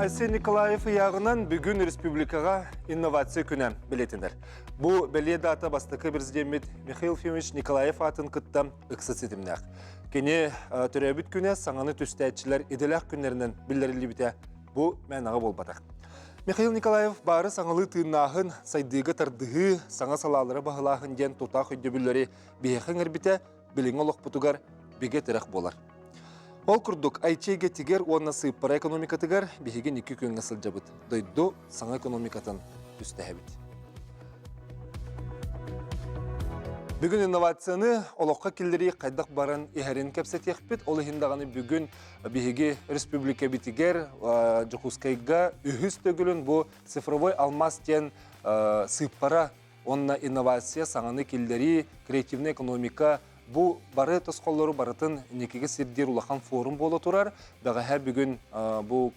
Арсений Николаев яғынан бүгін республикаға инновация күні білетіндер. Бұл беле дата бастықы президент Михаил Ефимович Николаев атын күтті ұқсыз етімнәқ. Кене түрәбіт күні саңаны түстәтшілер иделәқ күнлерінен білдірілі біте бұл мәнағы болбатақ. Михаил Николаев бары саңылы тыыннағын сайдығы тардығы саңа салалары бағылағын ден тұтақ өйдебілері бейхің әрбіте білің олық бұтығар беге тірек болар. Ол күрдік айтчейге тигер онна сыйппара экономика тигер бейген 2 күнге сылжабыт. Дойду саңа экономикатын үстәхебіт. Бүгін инновацияны олыққа келдері қайдақ барын ихәрін кәпсет еқпет. Ол ихіндағаны бүгін бейге республика бітігер Джохускайға үхіс төгілін бұл цифровой алмаз тен сыйппара онна инновация саңаны келдері креативный экономика Бұл бары тұсқоллары барытын некеге сирдер улақан форум болы тұрар. Бәға әр бүгін бұл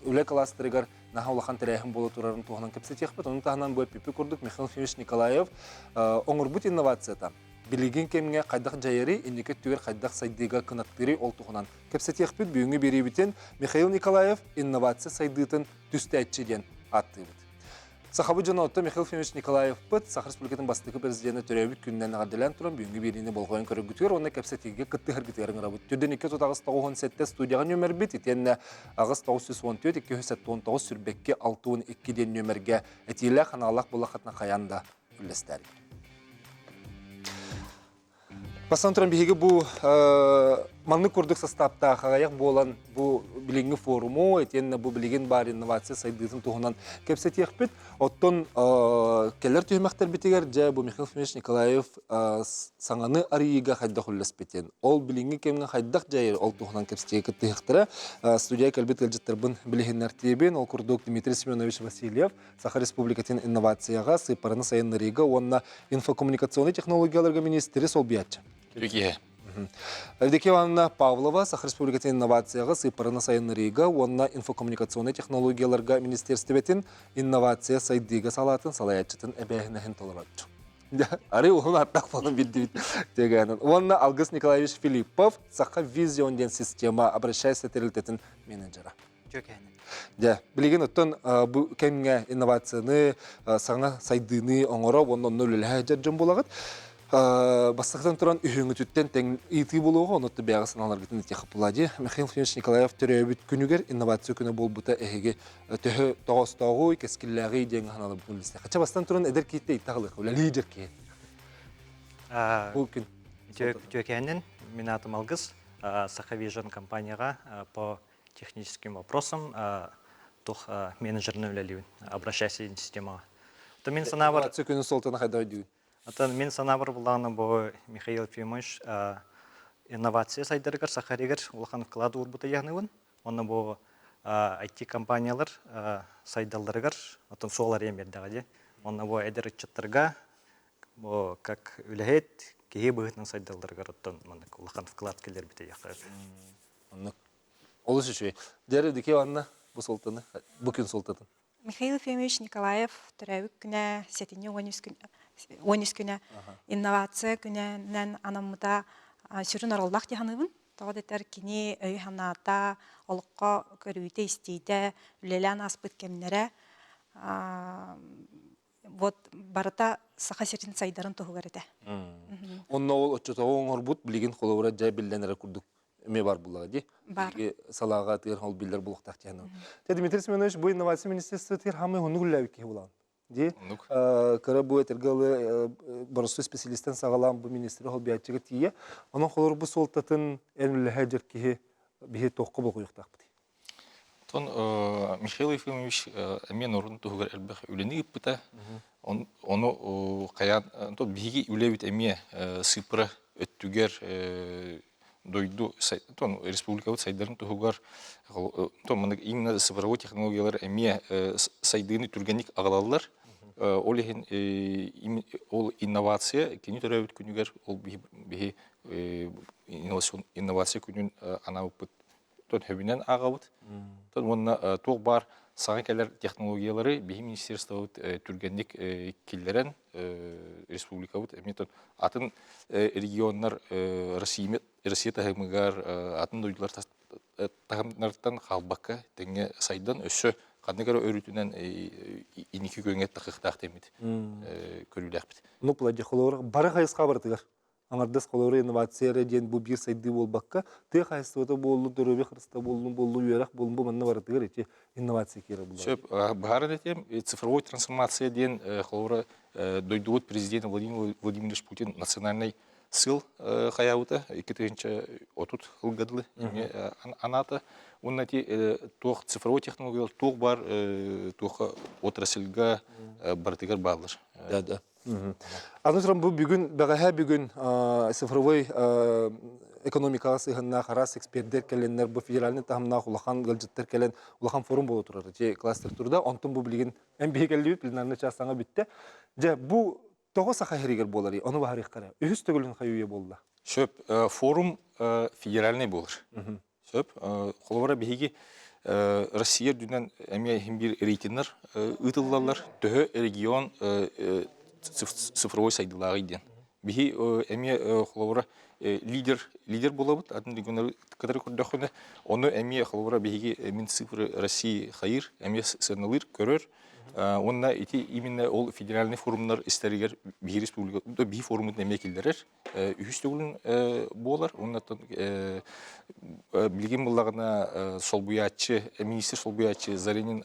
үлі кластерігер наға улақан тірәйін болы тұрарын туғанан кәпсет еқпет. Оның тағынан бұл пепі көрдік Михаил Ефимович Николаев оңыр бұт инновацията. Білеген кемге қайдақ жайыры, ендекет түгер қайдақ сайдыға кынаттыры ол туғанан кәпсет еқпет. Бүйінгі бері бітен Михаил Николаев инновация сайдыйтын түсті әтшеден атты біт. Сахабы жанауытта Михаил Ефимович Николаев бұд, Сахар Республикатын бастығы президенті төрәбіт күнінен ағаделен тұрын бүйінгі беріне болғайын көрі күтігер, онына кәпсетеге күтті әргітігерін ғырабыд. Түрден 2-9-17 студияға нөмір біт, етенне ағыз 914-2-2-19 сүрбекке 6-12 нөмірге әтейлі қаналақ болақатына қаянда үлістәрі. Бастан тұран бейге бұл манны көрдік составта қағаяқ болан бұл біліңгі форуму, етенне бұл білеген бар инновация сайдығын тұғынан кәпсет еқпет. Оттон келер түймәқтер бітігер, жа бұл Михаил Ефимович Николаев саңаны арыйыға қайдақ үліс бітен. Ол біліңгі кемген қайдақ жайыр ол тұғынан кәпсетеге кітті еқтірі. Студия кәлбет әлжеттірбін білігенлер тейбен. Ол күрдік Дмитрий Семенович Васильев, Сахар Республикатын инновацияға, сыйпарыны сайын нарыйға, онына инфокоммуникационный технологияларға министері сол биятчы. Әлдеке Ивановна Павлова, Сахар Республикатын инновацияға, сыйпарыны сайын нарыйға, онына инфокоммуникационный технологияларға министерстебетін инновация сайдыға салатын салаятчытын әбәйінәхін толырапчы. Ары оғын аттақ болын білді дегенін. Онына Алгыс Николаевич Филиппов, Саха визионден система обращайся терилтетін менеджера. Білеген өттін кәмге инновацияны, саңа сайдыны оңыра, онын нөлілі әжерджен болағыд. Бастықтан тұран үйіңі түттен тәң иті болуға, онытты бәғі сыналар кетін ете қапылади. Михаил Ефимович Николаев түрәбіт күнігер инновация күні бол бұта әйге түхі тоғыстауғы, кәскілләғі дейін ғаналы бұтын білісті. Қача бастан тұран әдір кейтті иттағылық, өлі лидер кейт. Бұл күн. Түйекенін, мен атым Алгыз, Сахавижн компанияға по техническим вопросам тұқ менеджерні өлелеуін, обращайся системаға. Инновация күні солтаны қайда өйдеуін? Мен санабыр бұлағына бұл Михаил Ефимович инновация сайдырығыр, Сахарегер ұлған вклады ұрбыта яғынығын. Оны бұл IT компаниялар сайдалдырығыр, солар емердіға. Оны бұл әдір үтчеттірға, как үләйет, кейі бұғытның сайдалдырығыр, ұлған вклад келер біте яқтырыр. Олысы шөй. Дәрі деке ванна бұл солтаны, бұл күн солтатын? Михаил Ефимович Николаев түрәуік күні сетіне 13 күні инновация күнінен анамыда сүрін араллақ дегенігін. Тоғад етер кені өй ханата олыққа көрүйті істейді, үлелән аспыт кемнері. Барыта сақа серін сайдарын тұғығыр еді. Онна ол отчетауы оңыр бұд білеген қолауыра жай білденері күрдік. Ме бар бұлаға де? Бар. Салаға тығыр ол білдер бұлықтақ дегені. Дмитрий Семенович, бұл инновация министерстві тығыр хамы оны күлләуік ке бұлаған. Кара бұл әтергалы барысу специалистен сағалам бұл министері ол биятчыға тие. Оның қолыр бұл солтатын әлмілі әжер кеге бейе тоққа бұл қойықтақ бұды. Михаил Ефимович әмен орын тұғығыр әлбәқ өлені үппіті. Оны қаян, бейге үләуіт әме сыпыры өттігер дойду республикалық сайдарын тұғығар именно цифровой технологиялар әме сайдыны түргенік ағалалар. Ол инновация, кені түрәуіт күнігер, ол бейі инновация күнін ана өппіт хөбінен ағауыт. Тоқ бар саңа кәлер технологиялары бейі министерство түргенік келдерін республикалық әметон атын регионлар Россия тағымығар атын дойдылар тағамнардан қалбаққа теңе сайдан өсі қандығары өрітінен инекі көңет тақықтақ демеді көрілдәқ біт. Ну, пладе холор бара хайысқа бартыгар. Аңардас холор инновация ден бу бир сайды болбакка, ты хайыстыда болду, дөрөбе хрыста болду, юрак болду, манна бартыгар эти инновация кире булар. Сөп, бары детем, цифровой трансформация ден холора дойдуот президент Владимир Владимирович Путин национальный сыл хаябыта 2030 жылгадылы аната. Он тох цифровой технологиялар тох бар тох отрасльга бартыгар балыр. Да. Анысырам бу бүгүн багаха бүгүн цифровой экономикага сыгынна харас эксперттер келеннер бу федеральный тахымна улахан гылжыттар келен улахан форум болу турар. Же кластер турда онтун бу билген эм бегелли пленарный часаңа бүтте. Же бу тогы сахаригер болары. Оны бахарык кара. Үз төгүлүн хаюя болду. Сөп, форум федеральный болыр. Сөп, холовара беги Россия дүнен әме бир рейтинер ытыллалар төһө регион цифровой сайдылары иден. Беги әме холовара лидер болабыт, атын регионер кадары көрдөхөне, оны әме холовара беги мин цифры России хайыр, әме сыналыр көрөр. Онна именно ол федеральный форумнар истеригер бир республика, би форумын әме келдерер. Үстөгүлүн болар. Оннан билген буллагына солбуячы, министр солбуячы Заринин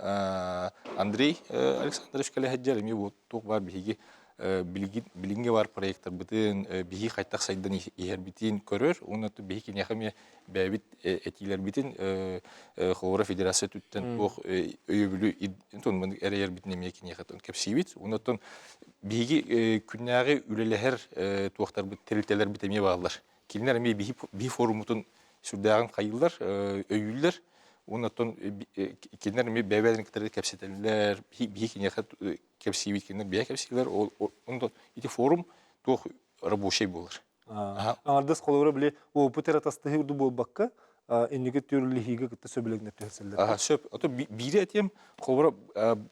Андрей Александрович Калехаджар эми бу ток бар биги билинге бар проекттер бүтүн биги кайтак сайдан ихер битин көрөр. Оннан биги кинехаме бәбит этилер битин Холора Федерация түттен ток өйбүлү интон эрер битин эме кинехатын кепсибит. Оннан биги күннәге үлеләһәр туактар бит терилтелер бит эме баалар. Кинлер эме би форумутун сүрдәгән кайыллар, өйүлләр. Оннан кинлер эме бәбәдән китерде кепсетелләр, би кинехат кепсибит кинлер бия кепсиләр. Оннан ити форум тох рабочий булыр. Аңардас холора биле опытер атасты хурду болбакка, энеге төрлүлиге кытта сөбелегне төселләр. Сөп, ото бире этем холора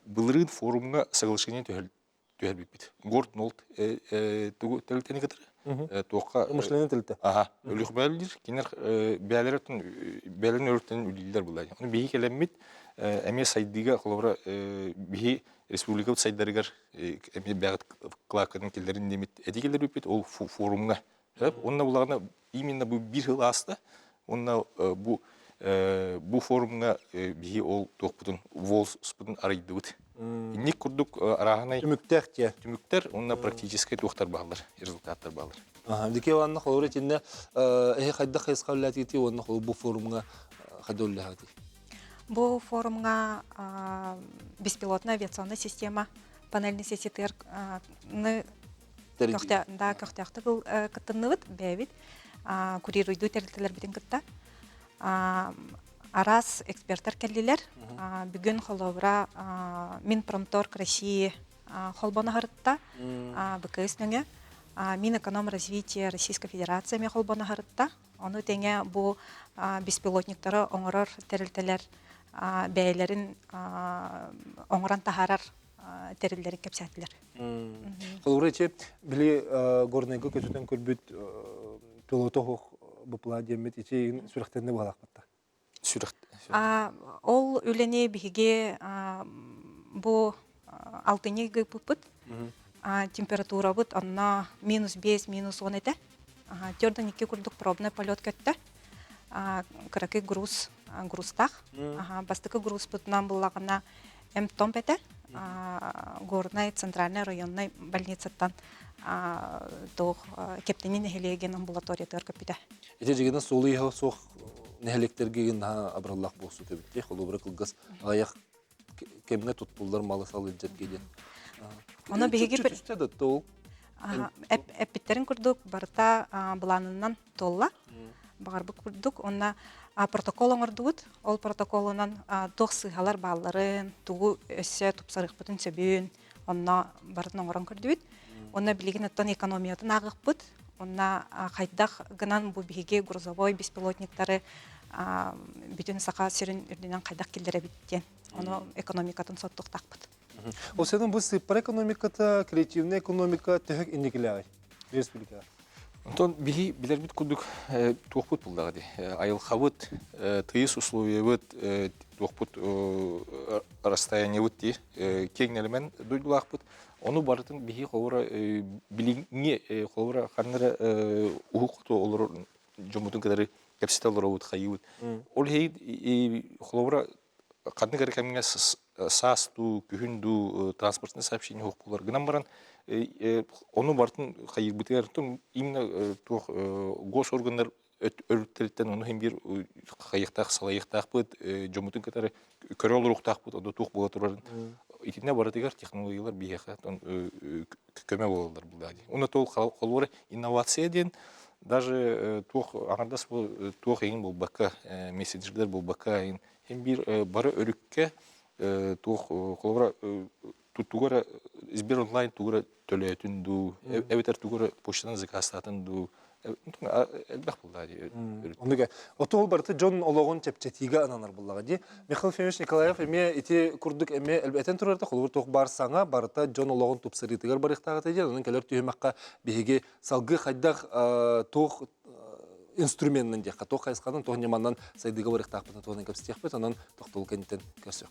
былырын форумга соглашение төһәл бит. Горд нолт тәлтәне китер. Тоққа Мышление телте. Өлүх бәлдир, кинер бәлен өртен үлилер булай. Аны бии келеммит, әме сайдыга холора бии республика сайдырыгар әме бәгат клакының келдерин демит. Этикелер бит ол форумга. Онна булагына именно бу бир жыл аста, онна бу форумга бии ол тоқпутун волспутун арайды бут. Ник курдук араханай түмүктер, онна практически тоқтар бағалар, результаттар бағалар. Дике ванна холора тинне хайда хайскаллати ти онна бу форумга хадоллахати. Бу форумга беспилотная авиационная система, панельный сетитер көктәхті бұл кыттынныбыт бәбит, курируйду терилтелер битин кытта. Арас эксперттер келлилер, бүгін холовра Минпромторг России холбона харытта, БКС нөңе, Минэкономразвитие Российской Федерации ме холбона харытта, оны теңе бу беспилотниктары оңорор терилтелер бәйлерин оңоран тахарар терилдери кепсәтлер. Холора че биле горнайга көтөтөн көрбүт пилотох бупла демет ичи сүрәхтәне балакпатта. Ол үлене биге бу алтыны гыпыт температура бут анна -5, -10 эте. Төрдөн 2 курдук пробный полет кетти. Кракы грузтах. Бастыкы груз бутнан буллагына М-том эте. Горная центральная районная больницаттан тох кептенин хелеген амбулатория теркапита. Эти жигена сулы яха сох нехелектерге гына абраллах болсу төбүтте. Холобра кылгас аяк кемне туттулар малы салы жергеден. Оны биге төстөдө тол. Эпиттерин курдук барта буланынан толла. Багарбы курдук онна протокол оңордубут. Ол протоколунан тох сыгалар балларын, тугу өссө тупсарык бүтүн сөбүн, онна барын оңорон көрдүбүт. Онна билеген аттан экономиятын агыкпыт. Онна кайдах гынан бу биге грузовой беспилотниктары бүтүн сака сирин үрдүнөн кайдак келдере биттен. Оны экономикатын соттук такпыт. Ол сенин бу сыппар экономиката, креативная экономика төһөк индикелер. Республика. Онтон биһи билербит курдук туохпут булдагы ди. Айылхабыт, тыйыс условиябыт, туохпут расстояниябыт ди. Кеңнелемен дуйдулаахпыт. Onu барытын биһи холора билиңе холора ханнара ухукту олор жомутун кадары капситал олорбут хайыбыт. Ол хей холора ханны кадары кемге састу, күхүнду, транспортный сообщение хукулар гынан баран onu бартын хайыбытыр тун именно тух госоргандар өрүттөрүттен onu hem bir хайыктак салайыктак бут жомутун кадары көрө олоруктак бут оду тух боло турарын итине баратыгар технологиялар бияха көмө болдулар булдади. Уна тол холора инновация ден даже тух аңардас бул тух эң бул бака мессенджерлер бул бака hem bir бары өрүккө тух холора тугара избер онлайн тугара төлөтүндү эбетер тугара почтадан заказтатынду элбах булдади. Онуга отол барты Джон ологон чепчетига ананар буллага ди. Михаил Фемич Николаев эме ити курдук эме элбетен турарда холур тох барсаңа барта Джон ологон тупсырытыгар барыктагы ди. Анын келер түймакка биһиге салгы хайдах тох инструментнен дияка тох кайсканын тох немандан сайдыга барыктакпын тохнен кепстехпет анан токтол кенттен көрсөк.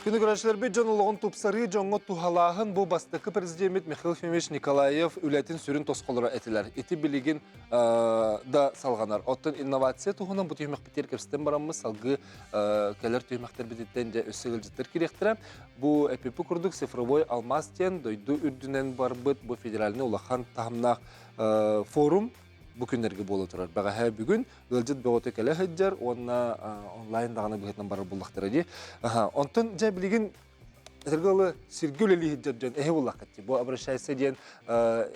Күні көрәшілер бе Джон Олоғын тупсары жоңғы тухалағын бұл бастықы президент Михаил Фемич Николаев үләтін сүрін тосқолыра әтілер. Еті білеген да салғанар. Оттын инновация тухынан бұл түймек бітер кепстен барамыз, салғы кәлер түймектер бітеттен де өссігіл жыттыр керектірі. Бұл әпепі күрдік цифровой алмаз тен дойду үрдінен бар бұд бұл федераліне улақан тағымнақ форум bu günlerge bolu turar. Baga her bugün ılcıt begote kele hıccar, ona online dağına büyütlen barır bullaktır edi. Ondan ja bilgin Sergalı sirgüleli hıccar jan ehe bullak katçı. Bu abraşaysa diyen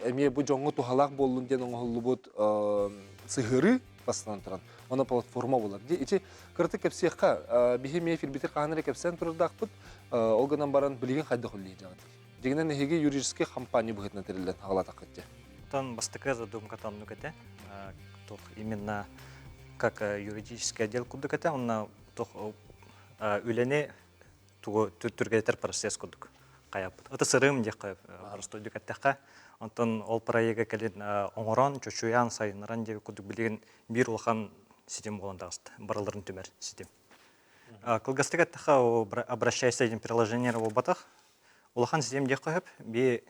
emiye bu jongu tuhalak bollun diyen onu hullubut sıhırı basılan turan. Ona platforma bular. İçi kırtı kepsiyekka bihemiye filbitir kahanere kepsen turar dağıpıt olganan baran bilgin hayda hulli hıccar. Дегенен неге юридический компания будет на терилен хагалата катте. Там бастыка задумка там нукате, именно как юридический отдел кудукате, он үлене түргетер процесс кудук каяп. Это сырым дек просто дукаттака. Онтон ол проекта келен оңорон чочуян сайынран деп кудук билген бир улхан систем болгондагыст. Бараларын төмөр систем. Кылгастыгаттака обращайся этим приложением роботах. Улахан систем дек коюп би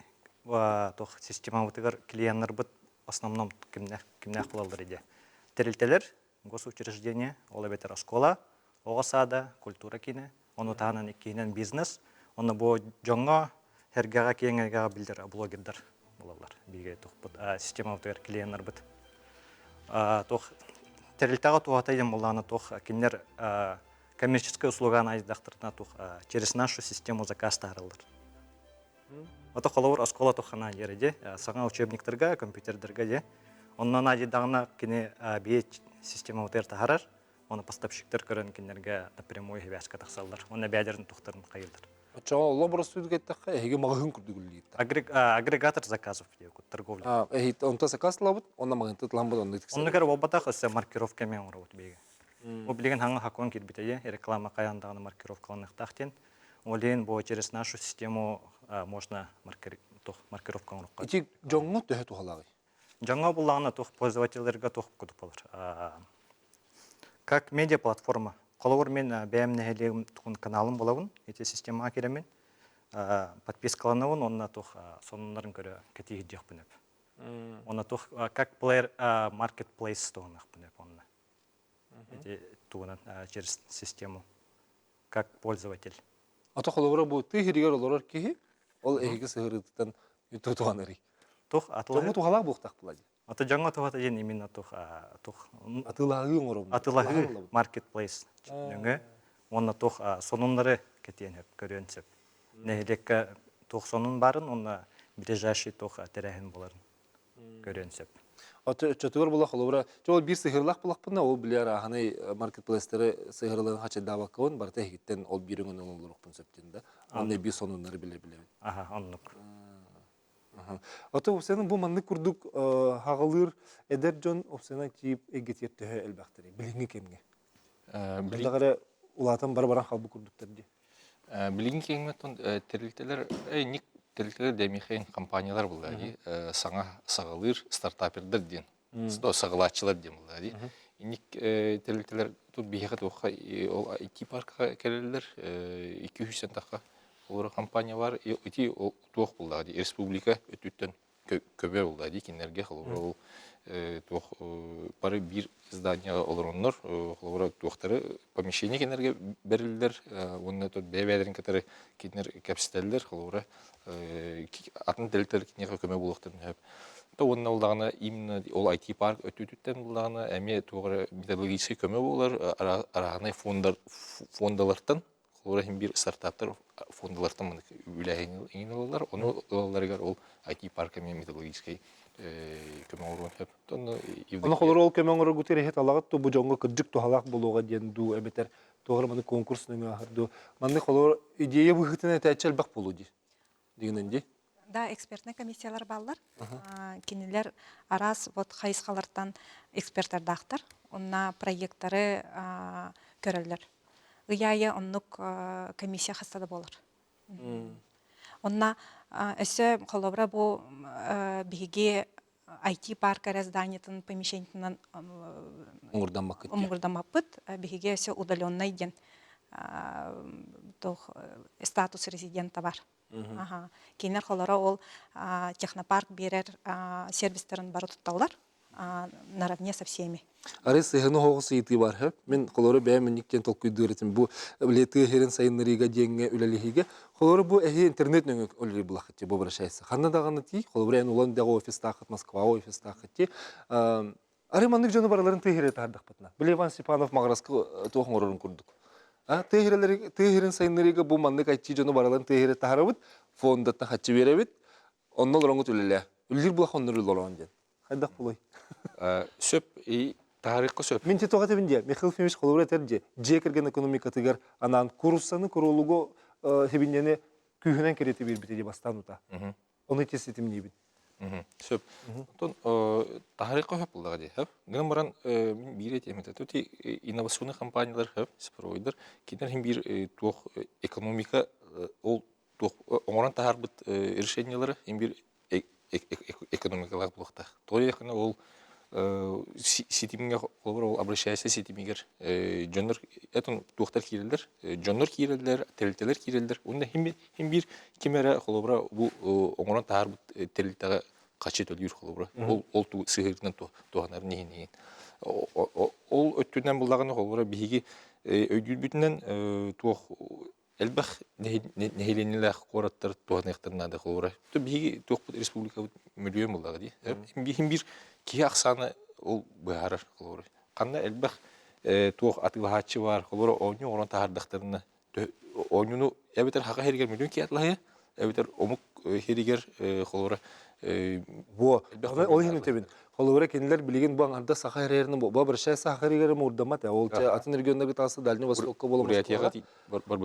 тох система вытыгар клиенттер бут основном кимнах кылалдыр иде. Терилтелер, госучреждение, олабетер школа, огасада, культура кине, ону таанан иккинен бизнес, ону бу жоңго хергага кеңега билдер блогердер булалар. Биге тох бут система вытыгар клиенттер бут. Тох терилтага туатайдын буланы тох кинер коммерческая услуганы айдактырына тох через нашу систему заказ тарылдыр. Ото холовор оскола тохана ереде, саңа учебниктерге, компьютердерге де. Оннан айдагына кине бие система утер тахарар, оны поставщиктер көрөн кинерге напрямую хевяска тахсалдар. Оны бядерин тухтарын кайылдар. Чоо лоброс түдгеттәккә эге магын күрдүгүлли. Агрегатор заказов деп торговля. Онта заказ лабыт, онна магын тытламбыт, онда тиксә. Онны кер обатах эсе маркировка мен урут биге. Бу билеген ханга хакон кирбитее, реклама каяндагына маркировкаланып тахтен. Олен бо через нашу систему можно маркировка урукка. Ити жоңго төһө тухалагы. Жаңа буллагына тох пользовательлерге тох кудуп болар. Как медиа-платформа. Колор мен бәйәмнәһелегем тукун каналым булагын, эти система керемен. Подпискалануын, онна тох соннарын көрө кетиги дияқпынып. Онна тох как player marketplace тоғынақ пынып онна. Эти туғынан через систему. Как пользователь. Ата холовра бу тыгырыгар олорор кихи, ол эһиге сыгырыттан юту туганырый. Тох атылы. Жоңго тухалак буктак булади. Ата жаңа тухата ден именно тох Атылагы оңором. атылагы marketplace. Нөңө онна тох сонунлары кетенеп көрөнсөп. Нехлекке тох сонун барын, онна ближайший тох терехин боларын көрөнсөп. Чөтөгөр була холобра. Жол бир сыгырлак булакпына, ол билер аханы маркетплейстері сыгырларын хачыдабы кон, барта хиттен ол биріңін олулурукпун сөптенде. Онны би сонунлары биле-биле. Аха, оннук. Ото сенин бу манны курдук хагылыр эдер жон опсена тип эгетеп төһө элбактыры. Билинги кемге. Билдагара улатан бар-баран халбы курдуктарди. Билинги кеңметтон терилтелер ник терилтелер демихейн компаниялар булды. Саңа сагылыр стартапердер ден. Сто сагылачылар ден булды. Ник терилтелер тут бихет оха ол IT паркка келелер 200 таққа. Олар компания бар, ити туох булды. Республика өтүттен көбе булды. Кинерге ол туох бары бир здание олороннор, олар туохтары помещение кинерге берилдер. Онда тут бебедерин катары кинер капситалдер, олар атын терилтелер кинерге көбе булыктын. То онна улдагына именно ол IT парк өтүттен булдагына эме тугры металлургический көмө булар, арагына фондалардан олар бир стартаптар фондалардан үләйин олар, оны оларга ол IT паркы мен металлургический көмө урун хеп. Оны холор ол көмөңөрө гутерехет алагат то бу жоңго кыржык тухалак болууга ден ду эметер тогра маны конкурсның ахырду. Маны холор идея выхытына тәчел бак болуди. Дигененди. Да, экспертный комиссиялар баллар. Кинилер арас вот хайскалардан эксперттер дактар. Онна проекттары көрөлөр. Ыяя оннук комиссия хастада болар. Онна өсө холобра бу биги IT парк разданиятын помещениятын умурдамаппыт, биги өсө удаленный ден статус резидента бар. Кейнер холора ол технопарк берер сервистерин бары тутталар наравне со всеми. Арыс сыгыны хоғысы еті бар хеп. Мен холора бәй мінніктен толкуйды өретім. Бу білеті херін сайынларыға денге үләлігіге. Холора бу әхе интернет нөңі өлері бұлақытте бұл бір шайсы. Қанна дағаны ті, холора ән Уландағы офис тақыт, Москва офис тақыт те. Арымандық жоны бараларын тегері тағардық бұтына. Біле Иван Степанов мағырасқы туғын орырын көрдік. Тегерин сайынларыға бұл мандық айтчы жоны бараларын тегері тағарабыд, фондаттан хатчы беребід, оннол орыңғы түлілі. Үллер бұлақ онныр ұлылаған ден. Қайдақ бұлай? Сөп тарихқа сөп. Мен тетоға тебінде, Михаил Фимич қолыбыр әтерде, жекерген экономикатығар анан курсаны құрулығы хебіндені күйінен кереті бір бітеде бастан ұта. Оны тесетім не бін? Сөп. Тарихқа сөп бұлдаға де. Гынан баран бір етемеді. Төте инновационный компаниялар сыпыройдыр. Кенер бір тоқ экономика, ол оңыран тағар бұд решениялары, бір экономикалар бұлықта. Той яқына ол сетимге ол обращайся сетимигер жоннор этон туохтар кирелдер жоннор кирелдер терилтелер кирелдер онда хим бир кемера холобра бу оңорон таар терилтеге качы төлүр холобра ол ту сыгырдан туганар нехин ол өттүнөн булдаганы холобра биги өйдүл бүтүнөн туох элбах нехиленилер кораттар туганыктарнады холобра то биги туох республика мөдүөн булдагы ди хим бир Ки ақсаны ол бұғарыр қолыры. Қанда әлбәқ туық атылағатшы бар, қолыры ойны орын тағардықтарына. Ойныны әбетер хақа херігер мөлін ки атылағыя, әбетер омық херігер қолыры. Ол хені тебін. Қолыры кенілер білеген бұған анда сақа херігерінің бұл бір шай сақа херігері мұрдамат. Ол атын региондарға тағысы дәліне Востокқа болу Москваға. Бар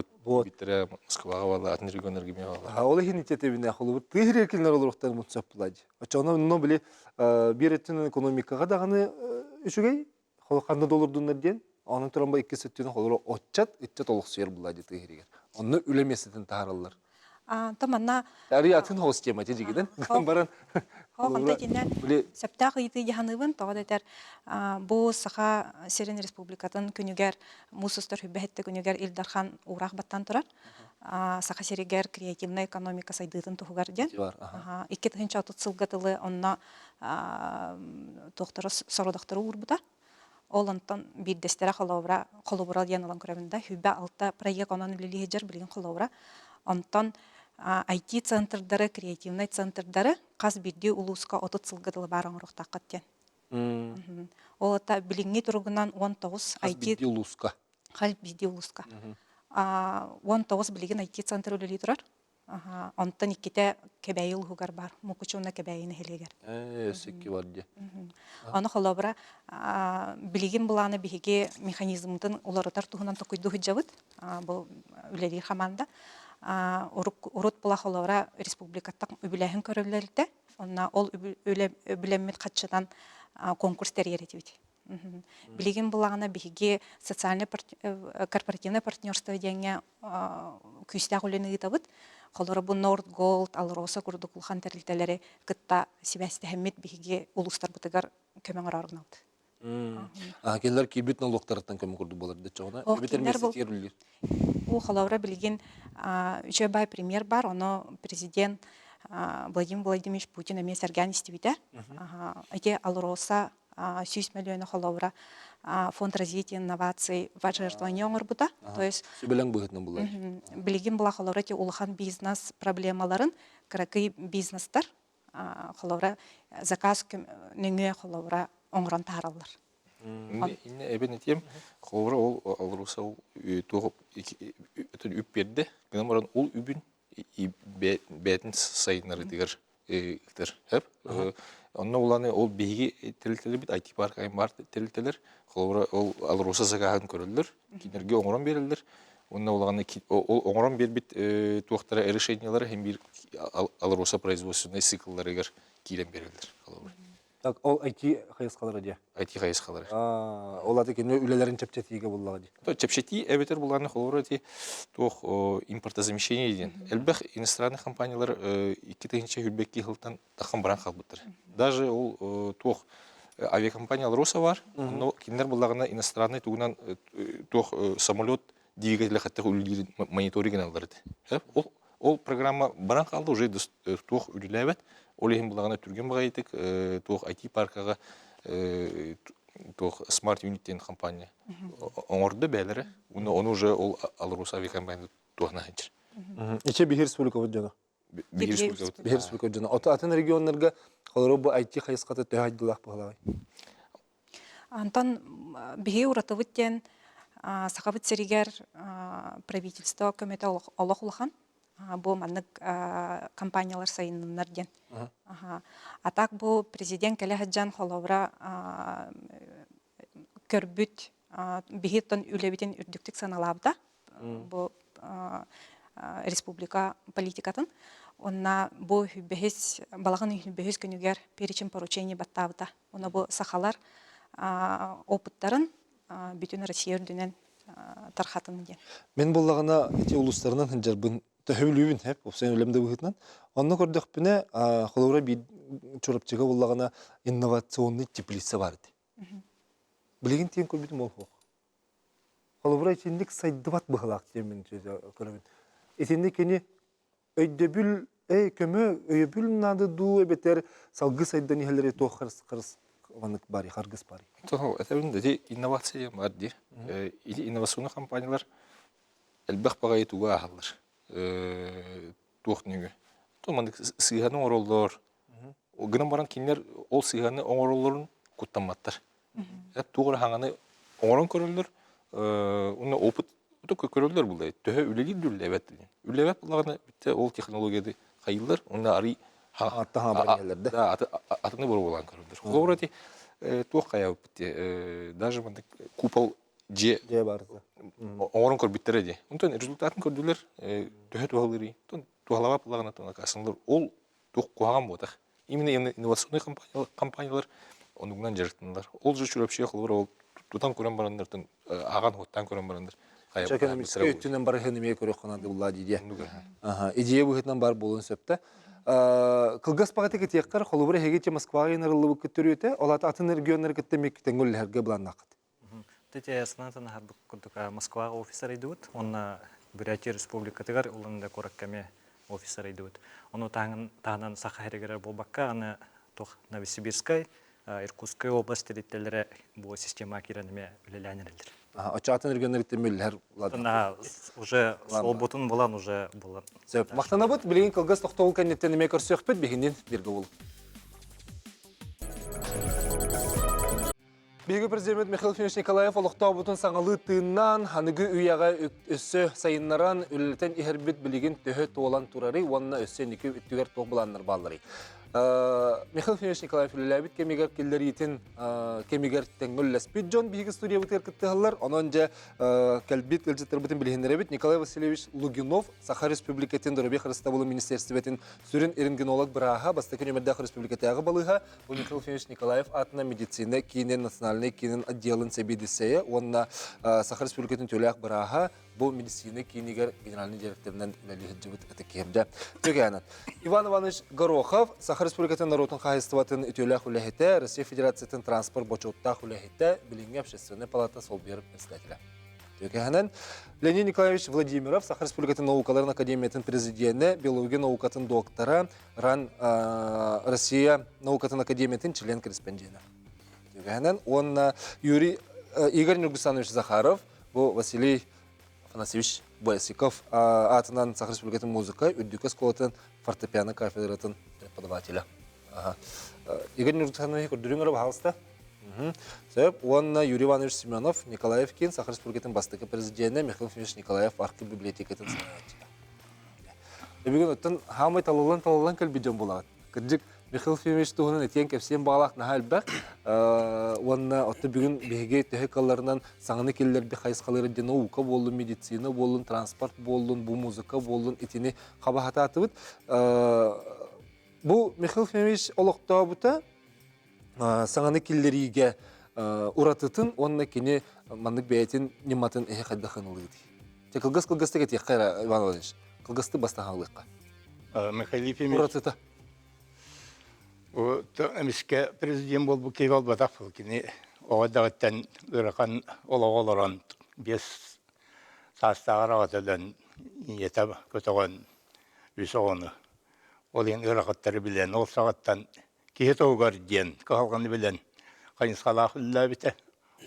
біттірі Москваға балы, атын региондарға ме балы. Ол хені тебіне қолыры тығыр еркелер олырықтар мұтсап бұлады. Очауна біле bir etin ekonomikaga dağını üçügey, xolqanda dolurdunlar diyen, onun turamba iki süttüğünü xoluru otçat, itçat oluq suyar bulaydı tığırıger. Onu ülemesidin taharırlar. Tamamna. Ariyatın hoş kemati jigiden. Baran. Xolqanda kinden septaq iti yahanıbın, toğad eter bu sağa Seren Respublikatın künüger, Musustar hübbehette künüger İldarxan uğraq battan turar. Saqa seriger kreatивная экономика сайдытын тугар ден. Икки тыгынча отут сылгатылы онна доктор сородактыры урбута. Ол онтон биддестера холобура ден алан көрөмүндө хүббе алта проект онон лилижер билген холобура. Онтон IT центрдары, креативный центрдары каз бидди улуска отут сылгатылы баран уруктаккат ден. Ол ата билинги тургунан 19 IT бидди улуска. Хал бидди улуска. 19 билген IT центр өлелей турар. Онтан икките кебәйил хугар бар. Мукучуна кебәйин хелегер. Сөкки бар де. Аны холобра билигин буланы биһиги механизмтын уларытар туһунан токуйду хуҗабыт. Бу үлелер хаманда. Урут була холобра республикаттак үбүләһен көрөлләрдә. Онна ол үлеммит катчыдан конкурс тәрьеретибит. Билигин булагына биһиги социальный корпоративный партнерство дигәнгә күстә гүлене гитабыт. Холора бу Норд Голд, Алроса курдуклхан тәрилтәләре кытта сибәсте хәммит биһиги улустар бутыгар көмәң араргынат. Кенлер кибит налогтардан кем курду булар да чагына. Кинлер бул. Бу холора билигин жөбай премьер бар, аны президент Владимир Владимирович Путин эмес организм битә. Эти Алроса 6 миллиона холора фонд развития инноваций важертвания орбута. То есть Сөбеләң быгытны булар. билигин була холора те улхан бизнес проблемаларын, кракый бизнестер холора заказ неңе холора оңран таралар. Инне эбен этем, холора ол алруса ол тоғып үп берді. Гынан баран ол үбін бәтін сайынары дегер иктер. Онна уланы ол бейги тәрілтелер бит, IT парк айын бар тәрілтелер. Холора ол алруса загағын көрілдір, кинерге оңран берілдір. Онна уланы ол оңран бербит туақтара решениялары hem bir алруса производственный цикллары егер кейлен берілдір. Так, ол IT хайысқалары де. IT хайысқалары. Олады кені үлелерін чепчетиге боллағы де. Чепчети әбетер бұларны холора де тоқ импортозамещение дейін. Әлбәқ иностранный компаниялар 2-тігінші үлбекке ғылтан таққан баран қалбыттыр. Даже ол тоқ авиакомпаниялар Роса бар, но кендер бұлағына иностранный туғынан тоқ самолет двигателі қаттық үлілерін мониторинген алырды. Ол программа баран қалды, уже тоқ үлілі әбет. Ол ехін бұлағына түрген бұға етік, тоқ IT паркаға, тоқ Smart Unit компания. Оңырды бәлері, оны уже ол Алрус авиакомпания тоғына әнчір. Ече Бихир Республика бұд жана? Бихир Республика бұд жана. Атын регионларға қалары бұл IT қайысқаты төй айдылақ бұғалағай? Антон Бихир ұратывыттен сақабыт серігер правительство көметі олық ұлған. Бу маннык компаниялар сайыннар ден. Атак бу президент келе хаджан холовра көрбүт бихиттон үлебитин үрдүктүк саналабда. Бу республика политикатын. Онна бу хүббехис балагын хүббехис күнүгер перечень поручений баттабыта. Она бу сахалар опыттарын бүтүн Россия үрдүнен тархатын ден. Мен боллағына эти улустарынан хынжарбын төһөбүлүбүн хеп, опсен үлемде быһытнан. Онны көрдөх бине холора бир чорапчыга боллагана инновационный теплица бар ди. Билеген тиен көрбүтүм ол хок. Холора ичиндик сайдыбат быхалак темен көрөбүн. Этинде кени өйдөбүл көмө өйөбүл нады ду эбетер салгы сайдан ихелери тохарс кырс ванык бари харгыс бари. То это инновация бар ди. Инновационный компаниялар элбэх багай туга халлар. Туохнугу. То мандык сыйганың ороллор. Гынан баран кинлер ол сыйганың оңороллорун куттаматтар. Тугур хаңаны оңорон көрөлдөр. Уны опыт көрөлдөр булдай. Төһө үлелир дүллебет. Үллебет булагына битте ол технологияды кайылдар. Уны ари атта хабарлерлерде. Да, атыны бор болган көрөлдөр. Холорати туох каяп битте. Даже мандык купол же барды. Оңорон көрбүттер эди. Онтон результатын көрдүлөр, төһө туалыры. Тон туалава булагына тон акасынлар. Ол тук куаган ботак. Именно инновационный компаниялар онугунан жарыктылар. Ол же чурапчы кылыр, ол тутан көрөн барандардан аган хоттан көрөн барандар. Экономический өтүнөн бар хенеме көрөк канады булла диде. Идея быһытнан бар болун сөптө. Кылгас багатыгы теккар холубура хегече Москвага инырылып көтөрүтө, олата атын регионнар кеттемек тенгөллерге буланнакыт. Тете снантан харбук курдука Москвага офисер идут, онна Бурятия республика тегар улында кораккаме офисер идут. Ону тагынан сахарегер болбакка аны тох Новосибирскай, Иркутская область территориялары бу система киранеме үлеләнерилдер. Ачатын регионнар кеттемеллер булат. Уже солбутун булан уже булан. Сөп мактанабыт билген кылгас токтогул кеннеттен эме көрсөкпөт бегинден берге болуп. Биги президент Михаил Фимович Николаев олықтау бұтын саңалы тыыннан, ханыгы үйяға өссі сайыннаран үлілтен ихербет білеген төхі туолан турары, онына өссі некі үттігер тоқ бұланнар балары. Михаил Фимович Николаев үліләбіт кемегер келдері етін кемегер тәңгіл ләспет жон биги студия бұтыр күттіғалар. Онын жа кәлбет үлжеттер бұтын білгендері бет Николай Васильевич Лугинов, Саха Республикатын Дорабех Растабылы Министерстветін сүрін эрінгенолог бұраға, бастықын өмірдәқ Республикатағы балыға, бұл Михаил Фимович Николаев атына медицина, кейінен национальный, кейінен отделын сәбедісея, онына Саха Республикатын төләқ бұраға, бұл медицина кейінегер генеральный директорынан үләлі жібіт әтекемді. Төгәнін. Иван Иванович Горохов, Саха Республикатын народын қағыстыватын өтеләқ үләхеті, Россия Федерациясын транспорт бочоттақ үләхеті, білінге общественный палата сол беріп председателя. Төгәнін. Леонид Николаевич Владимиров, Саха Республикатын наукаларын академиятын президенті, биология наукатын доктора, РАН Россия наукатын академиятын член-корреспонденті. Төгәнін. Он Игорь Нургусанович Захаров, бұл Василий Афанасьевич Боясиков, атынан Саха Республикатын музыка, үддікі сколатын фортепиано кафедратын преподавателя. Игорь Нургусанович, көрдіріңір бағалысты? Он Юрий Иванович Семенов, Николаевкин, Саха Республикатын бастықы президенті, Михаил Фимович Николаев, архи библиотекатын сағатчыда. Бүгін өттін хамай талылан кәлбеден болады. Кірдік Михаил Фимович туғынан еткен кәпсен бағалақ наға әлбәк. Онына отты бүгін бейге төхі қаларынан саңыны келілерді қайысқалары де наука болын, медицина болын, транспорт болын, бұл музыка болын, етіне қабахата атыбыд. Бұл Михаил Фимович олықта бұта саңыны келілеріге ұратытын, онына кені маңдық бәйтін нематын әйе қайдақын ұлыды. Те қылғыз-қылғызды кетек қайра, Иван Владимирович. Қылғызды бастаған ұлыққа. Михаил Фимович. Ұратыта. Әміске президент бол бұл кейбал батақ бұл кені оғадағыттан ұрақан олағоларан бес састағар ағатыдан ете көтіған үсі оғыны. Ол ең ұрақаттары білен, ол сағаттан кейет оғар ден, қалғаны білен қайынсқалақ үлі біті.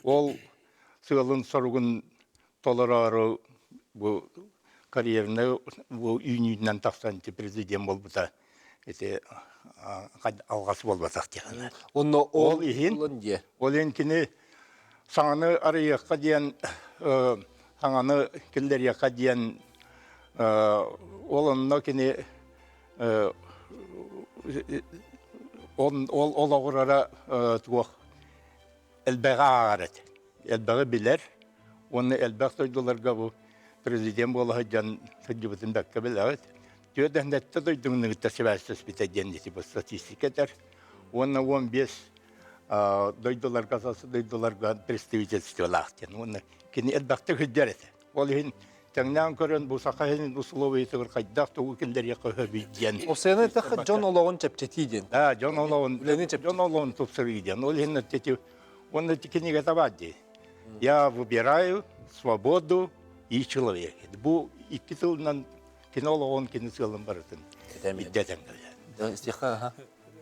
Ол сығылын сұрғын толырары бұл карьеріне бұл үйінен тақсан президент бол бұта. Алғасы болбасақ дегені. Ол ең кені саңаны арыяққа дейін, саңаны келдерияққа дейін, олынна кені ол ауырара туақ әлбәға ағарады. Әлбәға білер, оны әлбәқ тойдыларға бұл президент болығы жан сәджібітін бәкке білер. Түйедәндәтті дойдыңның тәсібәсіз бітәденнесі бұл статистикатар. Оны 15 дойдылар қасасы дойдыларға представительство лақтен. Оны кені әлбәқті хүддер еті. Ол ең тәңнән көрін бұл сақайын ұсылуы етігір қайдақ тұғы келдер еқі хөбейден. Осыяны тәқі Джон Олауын чәпчеті еден. Джон Олауын тұпсыры еден. Ол ең тәті, оны кенеге табады. Я выбираю свободу и человека. Бұл екі тылынан кинологон кинесылын барытын. Биддетен калды. Стиха, ага.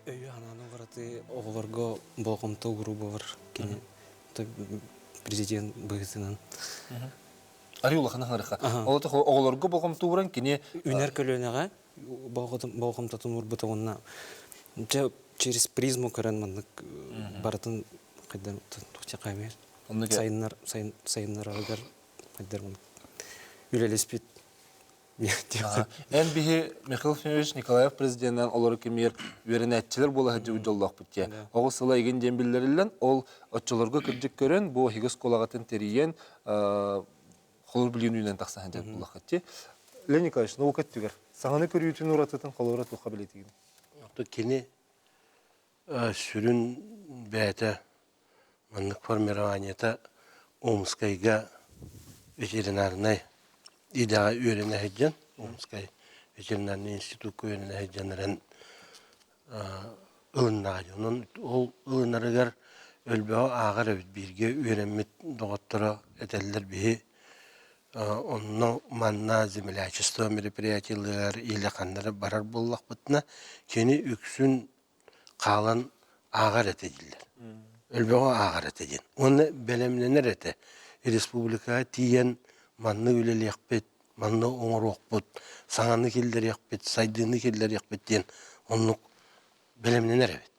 Өйі ананы бараты оғыларға болғымта ғұрубы бар. Президент бұғытынан. Арыулы қана ғарықа. Олаты оғыларға болғымта ғұран кене... Үнер көлінеға болғымта тұн ұрбыты онына. Через призму көрін мандық баратын қайдар тұқты қаймер. Сайыннар ағығар қайдар үлелеспет. Ән бігі Михаил Фимович Николаев президентінен олары кемер верінәтчілер болы ғаджы ұжаллақ бітте. Оғы сыла еген дембілдерілен ол отчыларға кірдік көрін, бұл хигіз қолағатын терейен қолыр білген үйінен тақсан әндет болақ әтте. Леонид Николаевич, науқ әттігер. Сағаны көрійтін ұратытын қолыр ұратуға білетігін. Кені сүрін бәті мұндық формированиета Омскайға ветеринарный İdağa öğrene heccan, Omskay Veterinerli İnstitutu öğrene heccanların ılınağının, o ılınarıgar ölbeğe ağır evet birge öğrenmet doktora edeller bihi onun manna zimilaçıstı meripiriyatiler ile kanları barar bollak bitne keni üksün kalan ağır etediler. Ölbeğe ağır etedin. Onu belemlenir ete. Respublika tiyen manna üleli yakbet, manna oңор оқпыт, саңаны келдер якпет, сайдыны келдер якпет ден, онлық білімненер әбет.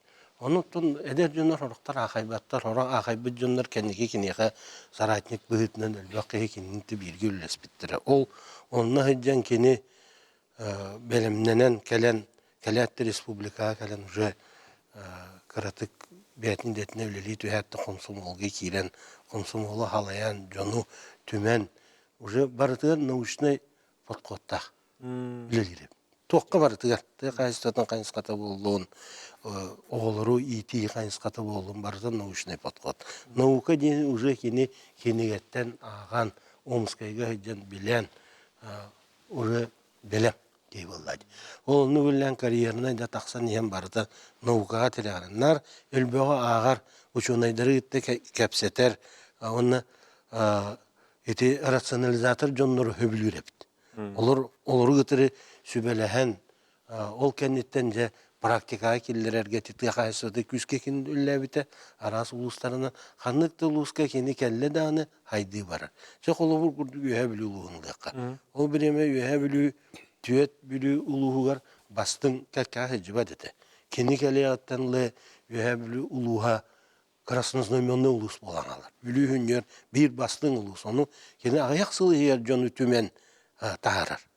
Onu tun eder jönler horuktar akaybattар, hora akaybıt jönler kendiki kineke saratnik bıhıtından ölbaqı kininti birgi ülles bittire. Onunla hıccan kini belimlenen kelattı Respublika kelen uje karatık biyatin detine üleli tühattı komsomolga kiren, komsomolu halayan, jonu tümen, uje barıtığın nauşnay potkottaq ülelirip. Toqqa barıtığır, kayıstatan kayıskata bolduğun, oğuluru iti kayıskata bolduğun barıtığın nauşnay potkot. Nauka deni uje kini kenigetten ağan, Omskayga hıccan bilen, uje belem. Deyvalladı. Onu bilen kariyerine de taksan hem barda naukaga teleganlar ölböge ağar uçunayları gitti kapseter onu eti rasyonalizatör jonları höbülürept. Olur gıtırı sübelehen ol kendittence praktika killer getitge kaysoda küskekin üllebite aras uluslarına kanlıkta uluska kendi kelle dağını haydi var. Çok olur kurdu höbülü uluğunlukka. O bireme höbülü tüet bülü uluğugar bastın kakahı cibadete. Kendi keleyattanlı höbülü uluğa karasınız nömyonlu ulus bolanalar. Bülü hünyer bir bastın ulus onu kendi ayak sılı yer jonu tümen taharar.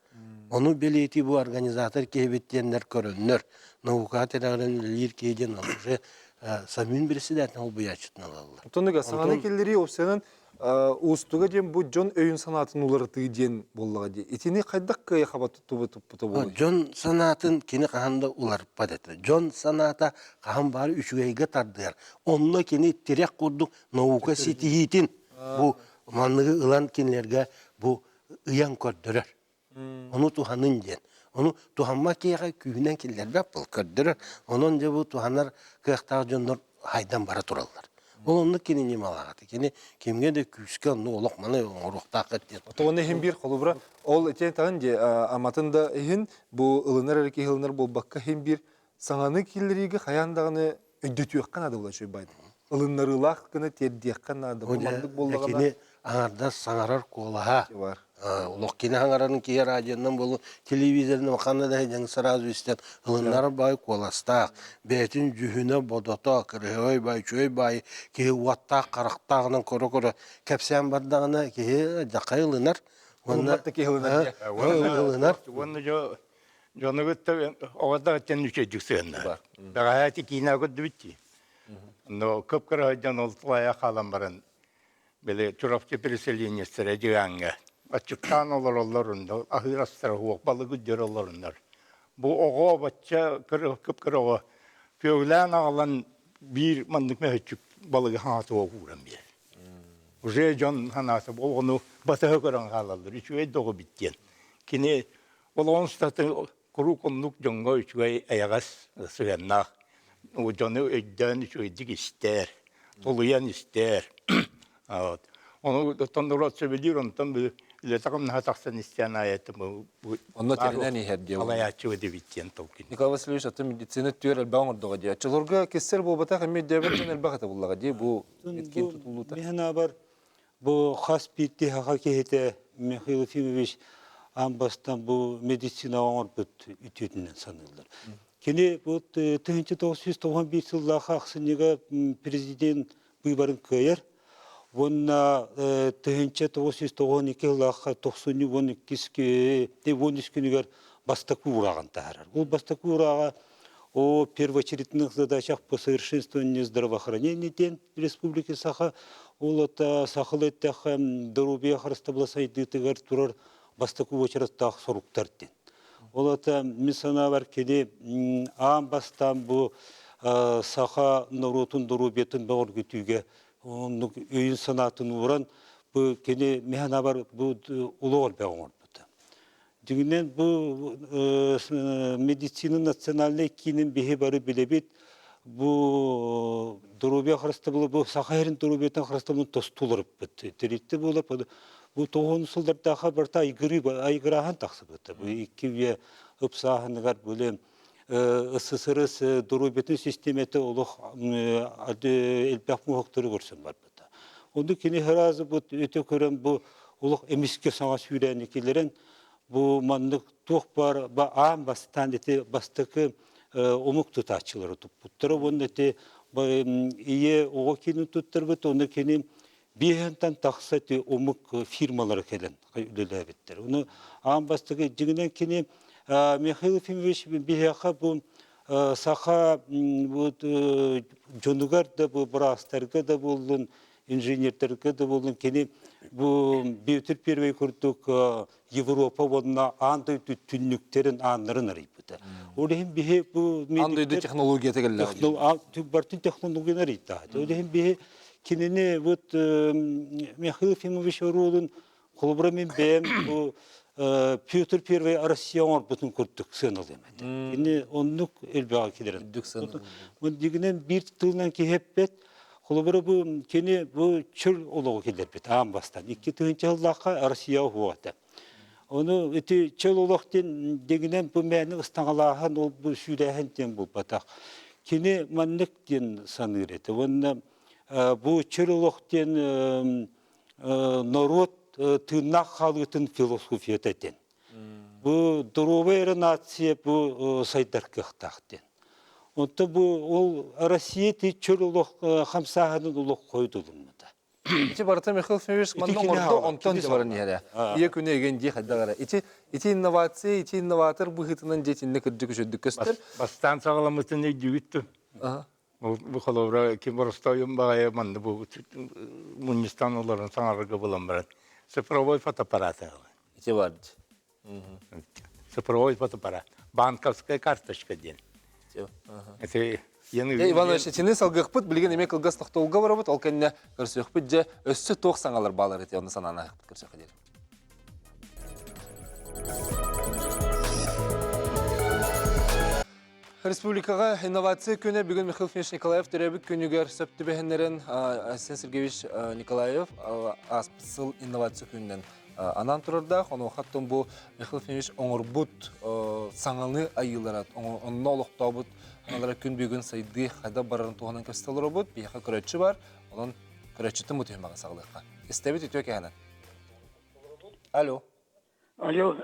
Onu belirti bu organizatör kehbettiyenler körünler. Navukat ederden lir keyden alır. Samim birisi de ol bu yaşıtın alırlar. Tonduga sağana kelleri opsiyanın ustuga jem bu John öyün sanatın ularıtığı jen bollaga diye. Etini kaydak kaya xabat tutup bolu. John sanatın kini kahanda ular padete. John sanata kahan bari üçügeyge tardılar. Onunla kini tirek kurduk navuka sitihitin. Bu manlığı ılan kinlerge bu ıyan kördürür. Onu tuhanın jen. Onu tuhanma kiyaka kühünen killer bapıl kördürür. Onunca bu tuhanlar kıyaktağı jonlar haydan bara turallar. Onunluk kini nimalağıdı. Kini kimge de küske onu olakmanı oruqtaq ettiyen. Otoğunu hem bir kolubra. Ol eten tağın je amatında ehin bu ılınar erke ılınar bol bakka hem bir sananı killerigi hayandağını ödötüyakkan adı ola şöy baydı. Ilınarılaq kını terdiyakkan adı. Kumandık bollağına Kini ağırda sanarar kolaha. var. Ulok kini hangaranın ki radyodan bolu televizörüne bakanda da jen sarazu isten ılınlar bay kolastaq. Betin cühüne bodota kırıhoy bay çöy bay ki watta qaraqtağının koru kapsan bardağına ki jaqay ılınar. Olmattı ki ılınar. Ilınar. Onu jonu gıtta oğada gıtten üçecik sığınlar. Bagayati kina gıddı bitti. No kıpkırı hıccan oltuaya kalan barın. Böyle çorapçı переселенецлер дигәнгә. Açıktan olurlar, ahirastra huok balı güdür olurlar. Bu oğa batça kıpkırı oğa. Pöylen ağalan bir mandık mehçük balığı hatı okuram bir. Uje can hanası onu batığı kıran halalar. Üçüye doğu bitken. Kini olan statı kuru konluk jonga üçüye ayagas sığınnak. O canı ödden üçüye dik ister. Toluyan ister. Evet. Onu tanıdılar söylüyor ondan bir takım hataksan isteyen ayeti bu. Onda telinden iher diye. Alayatçı öde bitken tokin. Nikolay Vasilievich atı medisini tüyer elbağın orduğa diye. Çılırga kesser bu bataq emme devletten elbağıta bullağa diye. Bu etkin tutuluğuta. Mehna var bu has bitti hakikate Mikhail Efimович ambastan bu medisina orbut ütüdünden sanılır. Kini bu 1991 yılda aksiniga prezident выборын көйер. Онна 1992 yılda 92 күнігер бастаку ураган тахарар. Ол бастаку урага о первоочередных задачах по совершенствованию здравоохранения тен республики Саха, ол это Сахалеттах дорубия харастабласайды тегер турар бастаку очерастах соруктар тен. Ол это мисана бар кеде бастан bu Saha narotun dorubiyatın bağır gütüge onun öğün sanatını vuran bu kendi mehana var bu ulu ol bağır burada. Düğünden bu medisinin nasyonalne kinin bihebarı bilebit bu dorubiya harastabılı bu Saha'nın dorubiyatın harastabılının tostularıp bitti. Teritte bu bu tohum sıldarda haberta aygırahan taksı bitti. Bu iki ve ıpsahanıgar böyle СССР'с дорубетін системеті олық әлбәқ мұхақтыры көрсен бар бұда. Онды кені ғыразы өте көрен бұл олық емеске саңа сүйрәні келерен бұл маңдық тоқ бар, аң бастан еті бастықы омук тутачылары туппуттара онна те ие ого кини туттарбыт оны кини бихентан тахсати омук фирмалары келен үлелебиттер. Оны амбастыгы жигинен кини Михаил Ефимович бихаха бу саха жонугар да бу брастарга да болдун инженертерге да болдун кини бу бютер первый курдук Европа вонна андай түннүктерин аннарын арыйбыта. Олехин бихе бу Андойду технология тегеллер. бартын технологиялар итта. Олехин бихе кинени вот Михаил Ефимович Орулун колбрамен бем бу Петр Первый Россиян бүтін көрттік сыныл емеді. Енді онлық әлбіға келерін. Бұл дегінен бір тылынан кехеппет, қолыбыры бұл кені бұл чүр олығы келер бет, ағын бастан. 2-2 жылдаққа Россия хуаты. Оны өте чүр олықтен дегінен бұл мәні ұстаңалаған ол бұл сүйрәхен ден бұл батақ. Кені мәнлік ден саныр еті. Бұл чүр олықтен народ тыннақ халытын философия тәтен. Бұл дұровайры нация бұл сайдар кықтақтен. Онты бұл ол Россия тей чөр ұлық қамсағының ұлық қойдылымыда. Ити барыта Михаил Ефимович манның орды онтон жабарын ері. Ие күні еген дей қайдағара. Ити инновация, ити инноватор бұғытынан жетінні күрдік үшөдік көстер. Бастан сағаламытын үйдігітті. Бұл қолыбыра кем бұрыстайым бағая манды бұл Мунистан оларын саңарығы болам барад. Цифровой фотоаппарат. Ити барды. Цифровой фотоаппарат. Банковская карточка ден. Это Иван Ильич, тені салғық бұд, білген емек ылғас тоқтолға бара бұд, ол кәнне көрсек бұд, же өссі тоқ саңалар балар еті, оны санана көрсек әдер. Республикаға инновация күні бүгін Михаил Ефимович Николаев төребік күнігер сөпті бәхінлерін Асен Сергеевич Николаев аспысыл инновация күнінен анан тұрырда, оны оқаттың бұл Михаил Ефимович оңыр бұд саңаны айыларат, онына олықтау бұд, аналара күн бүгін сайды қайда барарын туғанын көстелері бұд, бейіқа көрәтші бар, оның көрәтшіті мұтымен бағын сағылыққа. Істебет үтіо кәхінен? Алло. Алло.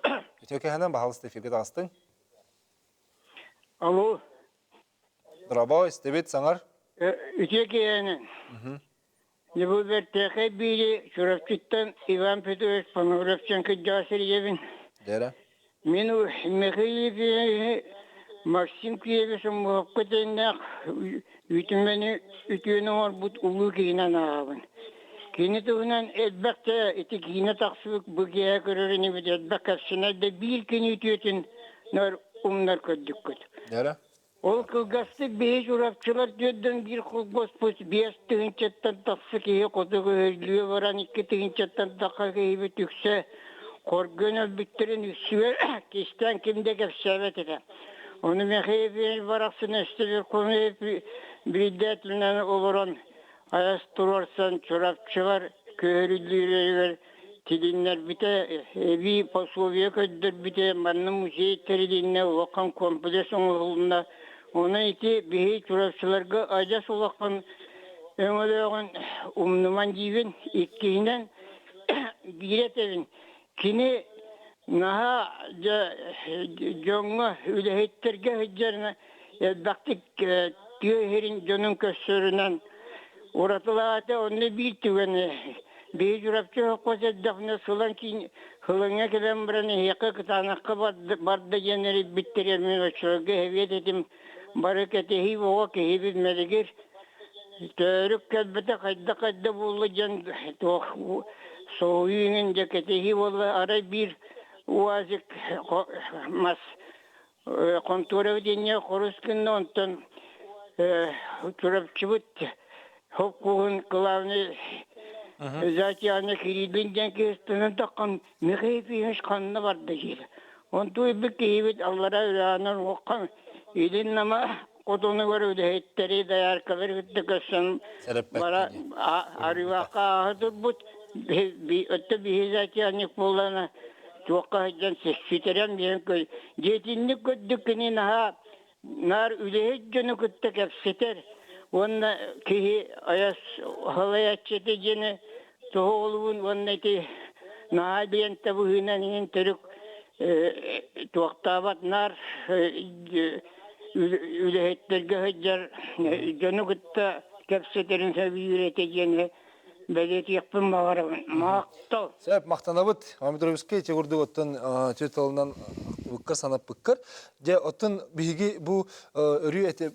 Үтіо кәхінен бағалысты эфирге тағыстың? Алло. Дұрабау, істебет саңар? Үтіо кәхінен. Не бұл бір тәқай бейді Шуравчиттан Иван Петрович Пануровченко жасыр ебін. Дәрі? Мен Михаил Максим Киевичем мұққытайнақ үтімені үтіені бар бұд ұлы кейінен ағабын. Кейіні тұғынан әдбәқті әті кейіні тақсыбық бұғия көреріне бұд әдбәқ кәпсінәді бір кейіні үтіетін нар ұмнар көддік көд. Дәрі? Ол кылгасты бейж урапчылар дөдден бір қолғос бұд бес тығынчаттан тақсы кейі қодығы өрліе баран 2 тығынчаттан таққа кейі түксе қоргөн өлбіттерін үсіе кестен кімде кәпсәбет еді. Оны Михаил барақсын өстелер көмейіп бірдетілінен олырын аяс тұрарсан чұрапчылар көрілдерер тилиннер бите эби пособие көддір бите манны музей теридинне оққан комплекс оңғылында оны ити бейі чұрапчыларға ажас олаққан өңілеғын умныман дейбін еккейінен биретевін кини наха жоңға үлехеттерге хүджеріне бақтық түйерін жонын көссөрінен ұратылағаты оны бір түгені бей жүрапчы оқпас әддіғіне сұлан кейін хылыңа келен біріне еқі қытанаққа барды женері біттерер мен өшірге әвет етім бары кәтехи оға кехи білмедігер төрік кәлбіті қайда болы жан соғүйінің де кәтехи болы арай бір уазик мас контура денья хорускин онтон чурапчыбыт хоккугун главный затяны киридинден кестенен таккан мехейфиш канны барды жер. Он туй бикейбит аллара уранын оккан идин нама кодону көрүдө хеттери даяркалар күттөкөсөн бара аривака ахытбут өттө бихизатяник болана Туаққа жан сестерен мен көй. Жетинник көддіккені нар үлеет жөні күтті кәпсетер. Онна кейі аяс халаятчеті жені тоғылуын онна ке наға бейінті бұғынан ең түрік туақтабат нар Ülehetlerge hıcar canı gıtta kepselerin sevi üreteceğini belirti yapın bağırın. Maqtal. Сәп мақтанабыт, Амидровский чегурды оттан чөталынан буккар санап буккар. Же оттан биги бу өрү эте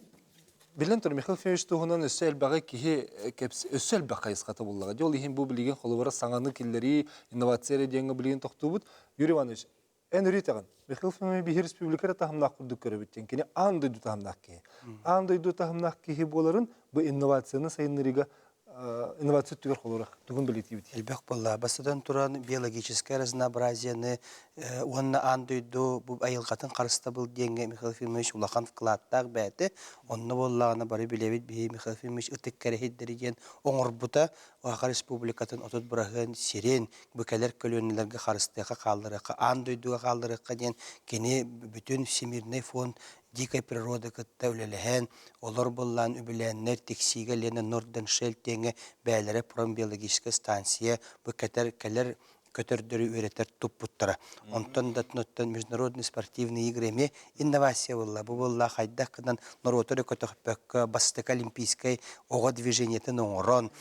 билен тур Михаил Фемич туһунан өсөл багы кихи кепс өсөл бакай исқаты буллага. Жол ихин бу билген холовара саңаны киллери инновация деңге билген токтубут. Юрий Иванович, эн үритеген. Михаил Фемич бихи республикара тахымнак курдук көрөбүттен кини андай ду тахымнак ки. Андай ду тахымнак ки боларын бу инновацияны сайыннырыга инновация түгер холора түгін білеті бит. Элбек болла. Басыдан туран биологическое разнообразие онна андойду бу айылгатын карыста был денге Михаил Ефимович улахан вкладтак бәте. Онны боллагына бары билебит би Михаил Ефимович ытык керехиддерген оңорбута Оаха республикатын отут бурагын сирен бүкелер көлөнләргә карыстыга калдырыкка андойдуга калдырыкка ден кене бүтүн всемирный фонд дикой природы кыттәүлеләһән, олар буллан үбеләннәр тексиге лене Норденшель теңе бәйләре промбиологическая станция бу кәтер көтөрдөрү өйрәтер туппуттара. Онтон датноттан международный спортивный играми инновация булла. Бу булла хайдакдан народы көтөппөккө бастык олимпийской ого движениетен оңорон.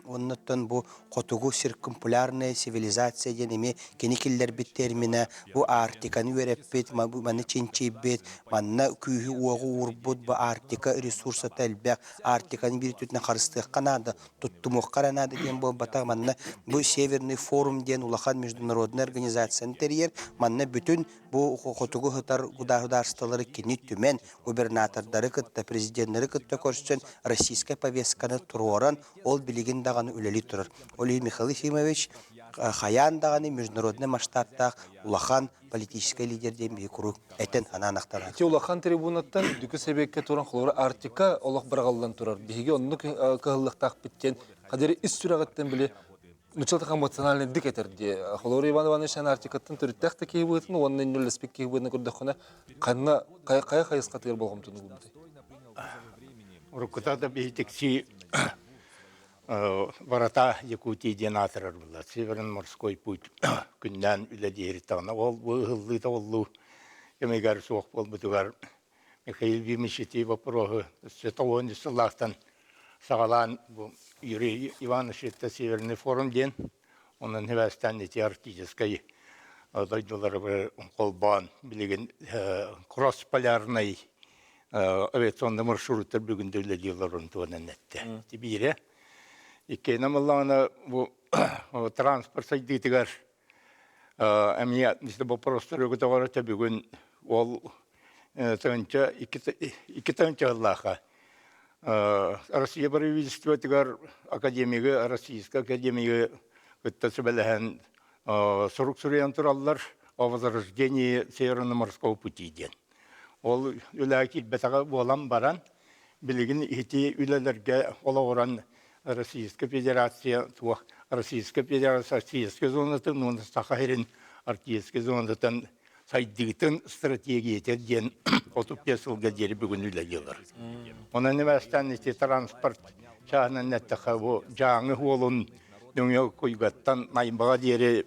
Оннотон бу котугу циркумполярная цивилизация денеме кеникиллер бит термина бу Арктиканы өйрәппет, бу маны чинчибет, манна күйү уогу урбут бу Арктика ресурсы тәлбәк, Арктиканы бир түтне карыстык канада, туттумук каранада ден бу бата манна бу Северный форум ден улахан международный организация интерьер манна бүтүн бу котугу хытар государстволары кини түмен губернатордары кытта президенттери кытта көрсөтсөн российская повестканы туроран ол билигин даганы үлели турар. Ол Михаил Ефимович хаян даганы международный масштабта улахан политический лидер ден бий куру этен ананактар. Те улахан трибунаттан дүкө себекке туран холора Арктика олох баргалдан турар. Биге онны кыһыллыктак биттен кадери ис сүрәгәттен биле Нучалта эмоциональный дик этерди. Холора Иван Иванович Арктикаттан төрттәк те кийбытын, оннан нөл спек кийбытын көрдөккөнө канна кая хайыска тыгыр болгом туну булды. Урукута да битекси варата Якутии денатор была. Северный морской путь күннән үләдери тагына ол гыллы толлу. Кемегәр суак бол бутугар Михаил Вимишити вопрогы сетовон сылактан сагалан бу Юрий Иванович это Северный форум ден. Он невестан эти арктической дойдулары колбан билеген кросс-полярный авиационный маршруттар бүгүндө үләдиләрен туган нәтте. Тибире икене маллана бу транспорт сайдытыгар эмия мисте бу просто рөгөтөгөр те бүгүн ол төнчө iki төнчө Аллаха Россия правительство тигар академиге Российская академия кыттасы беләһен сорок сүрән тураллар о возрождении Северно-морского пути ден. Ол үләки бетага болам баран билеген ити үләләргә олоран Российская Федерация, Российская Федерация зонатын, он сахарин арктическая зонатын сайдыгытын стратегия ден отуп песылга дери бүгүн үләгелер. Ona nivestan iti transport çağının nettaka bu жаңы olun dünya kuygattan naybağa deri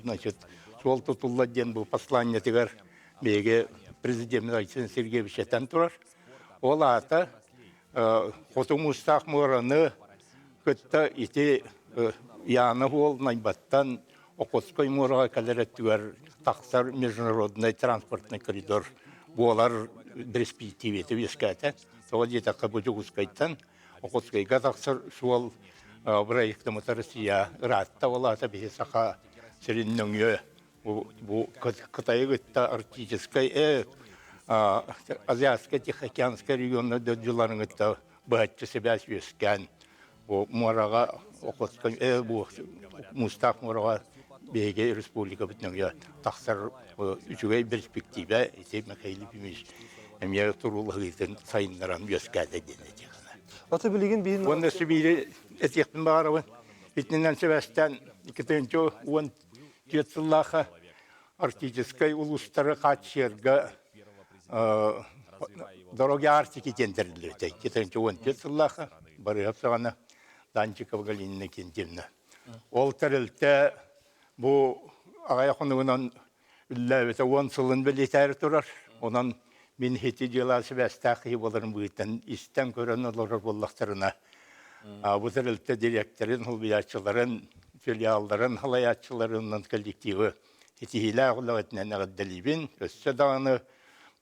значит sol tutullar den bu послание тигер беге президент Александр Сергеевич этен турар. Ол ата хотумустак мураны кытта ити яны ол найбаттан окоской мурага калереттүгер таксар международный транспортный коридор болар перспективети веската. Согоди такка бужугускайттан окоскайга таксар суал проектым Россия ратта олата бе саха сириннөңө бу Кытайгытта арктической азиатско тихоокеанский регионда дөджиларыңытта баатчы себя вескан бу мурага окоскай бу мустак мурага беге республика бүтнөңө таксар үчүгөй перспектива эти Михаил Ефимович эмия турулыгытын сайындаран вескада денети. Ата билеген бейін... Онда Сибири этектін бағарабы. Итненен Себастьян 2010 жыллаха арктической улустары қатшерға дороги Арктики тендерлі. 2010 жыллаха бары апсағана Данчиков Галинина кентемні. Ол тәрілті бұл ағаяқынығынан үлләуеті 10 сылын білетәрі тұрар. Онан Мен хети жыласы бәстақи боларын бұйттан истен көрін олар боллақтарына. Бұл тәрілті директорын, хулбиятчыларын, филиалдарын, халаятчыларының коллективі хетихилі ғылағытынан ағаддалибін. Өссі дағаны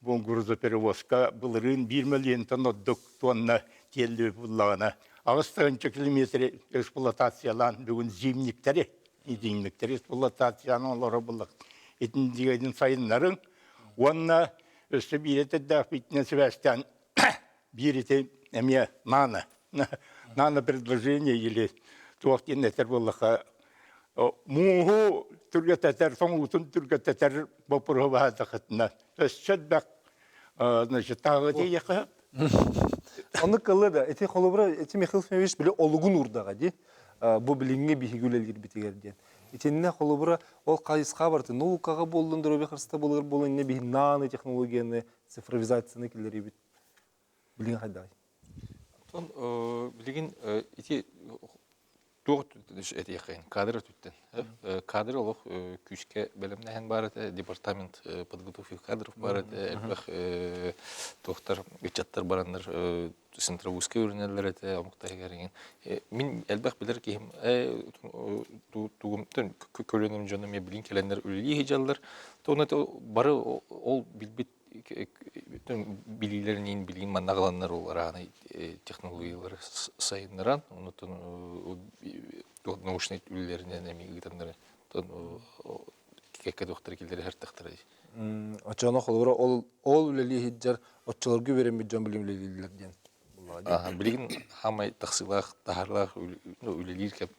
бұл грузы перевозка бұлырын 1 миллион тонна тонна келді бұллағына. Ағыстығыншы километр эксплуатациялан бүгін зимниктері, эксплуатацияны олары бұллақ. Етіндігінің сайынларын, онына өсі биретті бітіне себәстен биреті әме наны предложение или туақтен әтір болыға. Мұғы түргет әтір, соңғытын түргет әтір бұпырғы бағады қытына. Өсшет бәк тағы дейіқі. Оны кылы да, эти холобра, эти Михаил Фемович биле олугун урдага ди. Бу билинге бихигүлелгер битигерден. Этинне холобра ол кайыска барды, наукага болдун дөрөбе кырста болгор болуне би наны технологияны, цифровизацияны килери бит. Билин кайдай. Билигин ити тугут эти якын кадр түттен. Кадр олох күчкә белемнәһен бар иде, департамент подготовки кадров бар иде, элбәх доктор үчәттер бараннар центровузская үрнәләр иде, амыктай гәргән. Мин элбәх билер ки тугумтын көлөнем җаны ме билин келәннәр үлли хиҗаллар. Тоны бары ол билбит билилерин билин маннагаланнар олар технологиялар сайыннаран, онутун научный үлләреннән эмигитәннәр. Кекке доктор килдер һәр тахтыры. Ачана холобра ол үлли хиҗар отчыларга берем бит җан билимлеләрдән. Билигин хамай тахсилах, тахарлах үлелир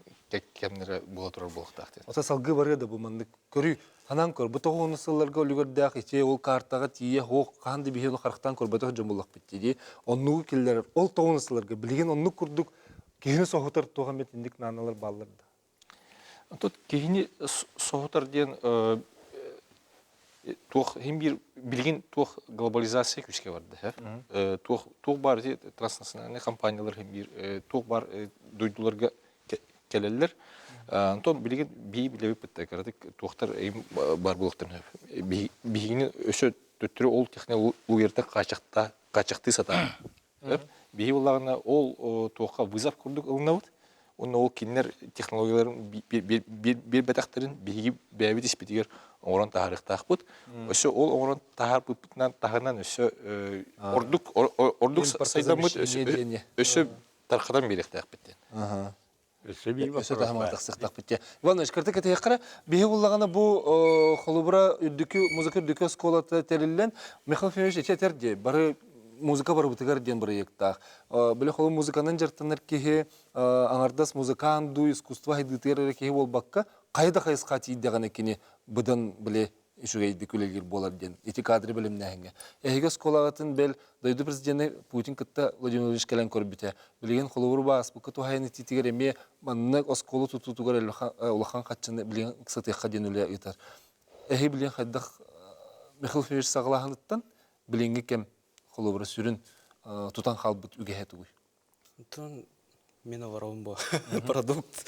кемнәре була турар булыктакты. Ата салгы бар да бу мандык көрү. Анан көр, бу тогуны сылларга үлгөрдәк иче ул картага тие хок канды бихел характан көр бата жомуллак битти. Онну киллер ол тогуны сылларга билген онну курдук. Кehini soğutar toğamet indik nanalar ballarda. Тут кehini soğutar diyen toğ hem bir bilgin toğ globalizasiya küçke vardı hep. Toğ var diye transnasyonel kompanyalar hem bir toğ var duydularga kelirler. Anton bilgin bir bile bitti kardeşik toğtar var buluktan hep. Bilginin öşü tötürü ol texnolojilerde kaçaktı satan. Бей олағына ол тоққа вызов көрдік ұлынауыд. Оны ол кенлер технологияларын бер бәтақтарын бейгі бәйбет еспетігер оңыран тағарықтақ бұд. Өсі ол оңыран тағар бұдпытынан тағынан өсі ордық сайдан бұд өсі тарқадан беректақ біттен. Өсі тағаматақ сықтақ бітте. Иван, өшкірті кәті еқіра, бейгі олағына бұл қолыбыра музыка үрдікі сколаты тәрілілен Михаил Фемович етер бары музыка бар бутыгар ден проекта. Биле холу музыканын жартанар кеhe аңардас музыканду искусство хайдытыр кеhe болбакка кайда кайыска тийдеган экени быдан биле ишугейди күлелгер болар ден. Эти кадры билимнәһеңгә. Эһиге сколагатын бел дойду президенты Путин кытта Владимир Владимирович келен көрбите. Билеген холу бас бу кыту хайны титигер эме манны осколу тутутугар улахан катчыны билеген кысатыкка денүле итар. Эһи билен хайдах Михаил Фемович саглаханыттан биленге кем холобра сүрін тутан халбыт үгеһе тугуй. Тон мен оларым бу продукт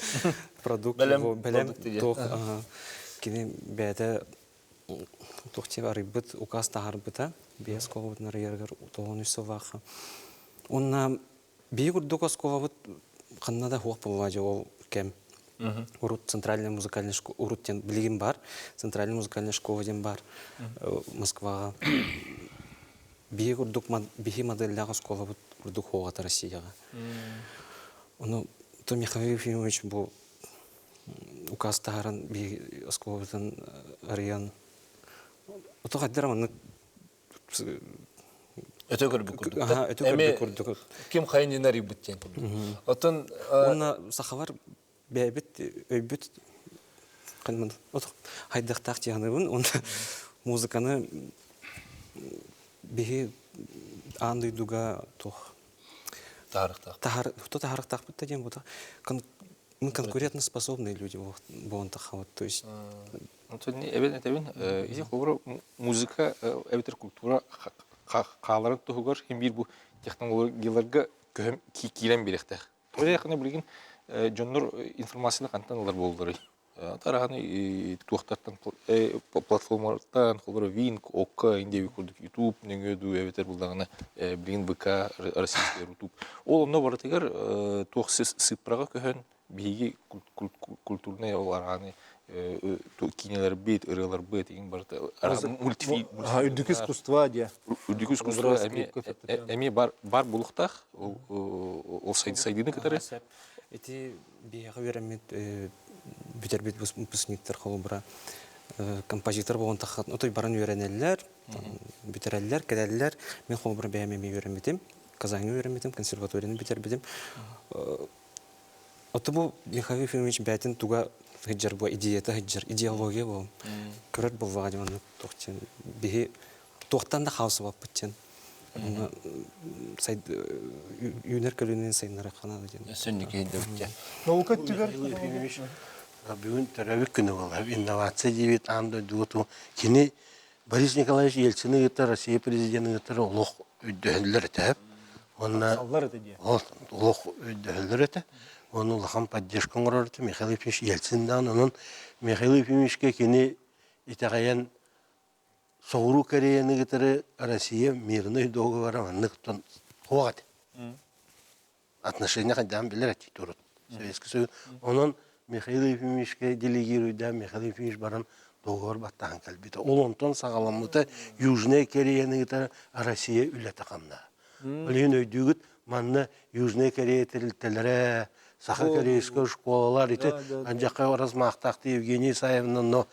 Белем тох кини бәдә тохти арыбыт указ тахарбыта без ковытнар ергер тогон үсөваха. Онна бигур докос ковыт каннада хуак булмажы ол кем. Урут центральная музыкальная школа, уруттен билигин бар, центральная музыкальная школа ден бар Москвага. Бие курдук бихи модельдагы школа курдук хоғаты Россияға. Оны то Михаил Ефимович бұл указ тағаран бихи школадан ариян. Ото қаддер аманы Өтө көрбі күрдік. Өтө көрбі күрдік. Кем қайын енәрі бүттен. Отын... Оны сақавар бәйбіт, өйбіт қанмады. Ото хайдақтақ тияны бұн, оны музыканы бихи андыйдуга тох тахарықтақ бітті дем бұда. Мы конкурентно способные люди болон тахават. То есть... Изи хобра музыка, эвитер культура қаларын тұғығыр, хем бір бұл технологияларға кийлен беректәк. Той яқына білген жоннор информациялы қантан олар болдыры. Тарағаны туақтаттан платформалардан, қолары Винк, ОККА, индеви көрдік YouTube, нөңөду, әветер бұлдағына білген ВК, российский YouTube. Ол онда баратығар туақсыз сыппыраға көхен бейге культурный оларғаны кинелер бет, ырылар бет, ең барыты мультфильм. Үдік искусства, де. Үдік искусства, әме бар бұлықтақ, ол сайдыны кітары. Эти бияға веремет бүтербет выпускниктер қолы бұра композитор болған таққатын. Отой баран үйренелер, бүтерелер, кәдәлілер. Мен қолы бұра бәйәмеме үйренметім, Казаньы үйренметім, консерваторияны бүтербетім. Оты бұл Михаил Ефимович бәйтін туға хиджар бұл идеология бұл. Көрер бұл вағады оны тоқтен. Бейі тоқтан да қаусы болып бүттен. Юнер көлінен сайынлары қанады ден. Сөннеке дөпте. Наука түгер. Бүгін тәрәвік күні болар. Инновация дейбет аңды дуғыту. Кені Борис Николаевич Ельцины ғыты, Россия президенті ғыты ұлық өйдіғілер әтәп. Саллар әті де. Ұлық өйдіғілер әті. Оны ұлыған поддержкан құрар әті. Михаил Ефимович Ельциндан оның Михаил Ефимовичке кені итағаян Соғыру Кореяны ғытыры Россия мирный договора ваннықтан қуағады. Отношения қайдан білер әтті тұрды. Советский Союз. Оның Михаил Ефимовичке делегируйда Михаил Ефимович баран договор баттаған кәлбеті. Ол онтан сағаламыты Южная Кореяны ғытыры Россия үләті қамна. Олеген өйдігіт манны Южная Корея тірілтелері, Саха Корейская школалар еті. Анжаққа размақтақты Евгений Саевның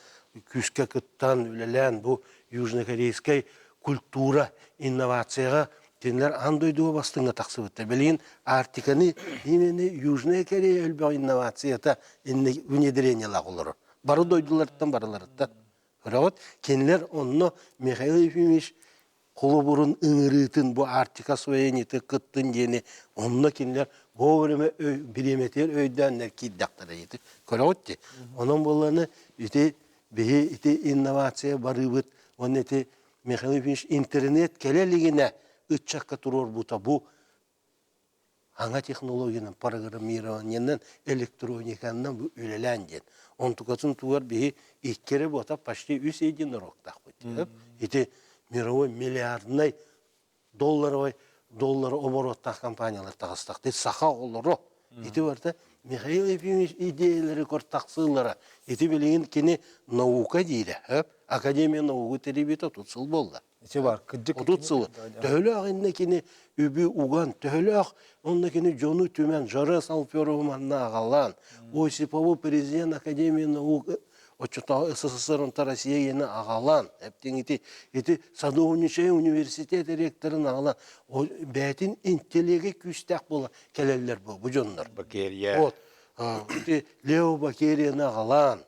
күске күттан үлелен бұл Южно-Корейская культура, инновацияға тенлер андойдуға бастыңа тақсы бұтты. Білген артиканы имені Южная Корея өлбі инновацията внедрениялақ олары. Бары дойдыларыттан барыларыттан. Көрауыт, кенлер онны Михаил Ефимович қолы бұрын ұңырытын бұл артика суайеніті күттін дені онны кенлер бұл біріме біреметер өйдәнлер кейддақтары еті. Көрауыт де. Оның боланы бейі инновация бары бұт. Он эти Михаил Ефимович интернет келелігіне үтчаққа тұрор бұта. Бұл аңа технологияның программированиянын электрониканынан бұл өлеләнден. Он тұқасын туғар бейі иккері бұта почти үс еден ұрықтақ бұт. Эти мировой миллиардный доллары обороттақ компаниялар тағыстақ. Сақа олары. Эти барда Михаил Ефимович идеялары көрттақсылары. Эти білеген кені наука дейді. Академия наука теребеті тұтсыл болды. Эти бар. Тұтсылы. Төхілі ағынна кені үбі уған, төхілі ақ, онна кені жону түмен, жары салперовыманна ағалан. Осипову президент Академия наука Отчетағы СССР онта Россия ені ағалан. Әптен еті Садовничай университет ректорын ағалан. Бәтін интеллеге күстәк бола кәлелер бұл, бұл жонлар. Бакерия. Лео Бакерияны ағалан.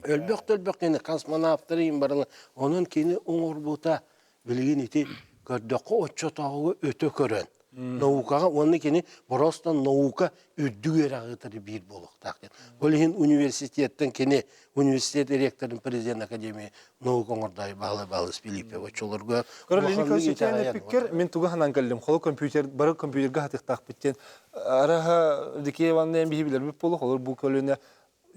Өлбек кені космонавтары ең барылы. Оның кені оңыр бұта білген еті көрдіқі отчетағы өте көрін. Наукаға, оны кені бұрастан наука үддігер ағытары бір болықтақ. Олеген университеттен кені университет ректорын президент Академия наука оңырдай балы Филиппе өтшолырға. Көрілені көсетені піккер, мен туғанан кәлдім. Қолы бары компьютерға хатықтақ біттен. Араға Дикееваннан бейі білер біп болық, олар бұл көліне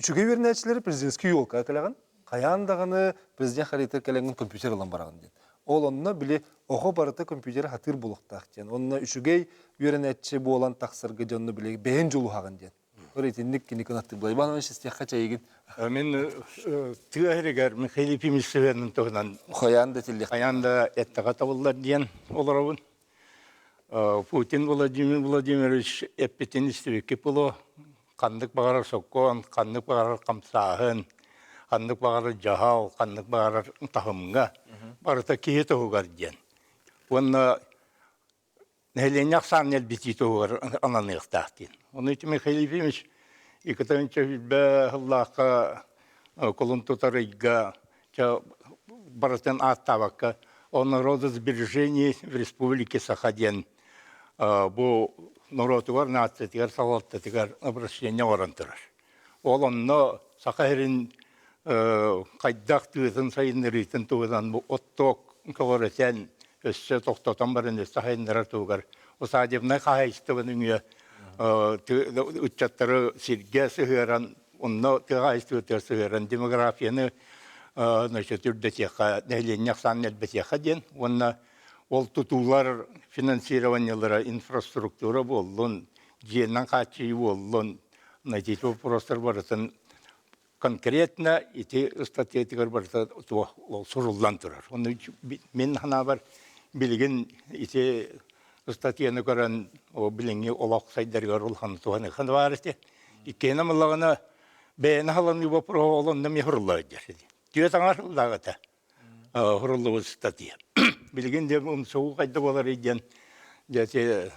үшіге верін әтшілері президентский елка кәліған. Қаяндағаны президент харитер кәліген компьютер алан бараған деді. Ол онына біле оғы барыты компьютері хатыр болықтақ ден. Онына үшігей үйренетші болан тақсырғы жонны біле бәйін жолу хаған ден. Өретіндік кені күнатты бұлай. Бана өшістек қача егін. Мен түйәрігер Михаил Ефимович Севернің тұғынан Қоянды тілдек. Қаянда әттіға табылдар ден оларауын. Путин Владимирович әппетін істебекке бұлы қандық бағарар соққан, қандық бағарар қамсағын, қандық бағарар жағал, қандық бағарар тағымға. Барыта кие тоғығар ден. Оны нәйленяқ сан әлбеті тоғығар ананықтақ ден. Оны еті Михаил Ефимович екітінші білбә ғыллаққа қолын тұтарыға барытын аттабаққа оны родосбережение в республике Саха-ден. Бұл народуар нациятығар салаттығар обращение орантырыр. Ол онны Саха-ерін қайдақ түйетін сайынырыйтын туыдан оттоқ колоретін өссі тоқтотан барын өсі сайынырар туығар. Осадевна қайыстығын үңе үтчаттары сирге сығыран онно тыга истөтөрсөрөн демографияны значит үрдетеха нәленнәк сан әлбәтеха ден онна ол тутулар финансированиялары инфраструктура боллун жиеннан качы боллун значит вопростар барытын конкретно ити статьятыгар барыта ол суруллан турар. Оны мен хана бар билген ити статьяны көрән о билеңе олак сайдарга рулхан туганы хана бар ите. Икена млагына бәйне халан юба про олонда мехрулла дияседи. Түйе таңар лагата. Хуруллы статья. Билген де суу кайда болар иден. Дәте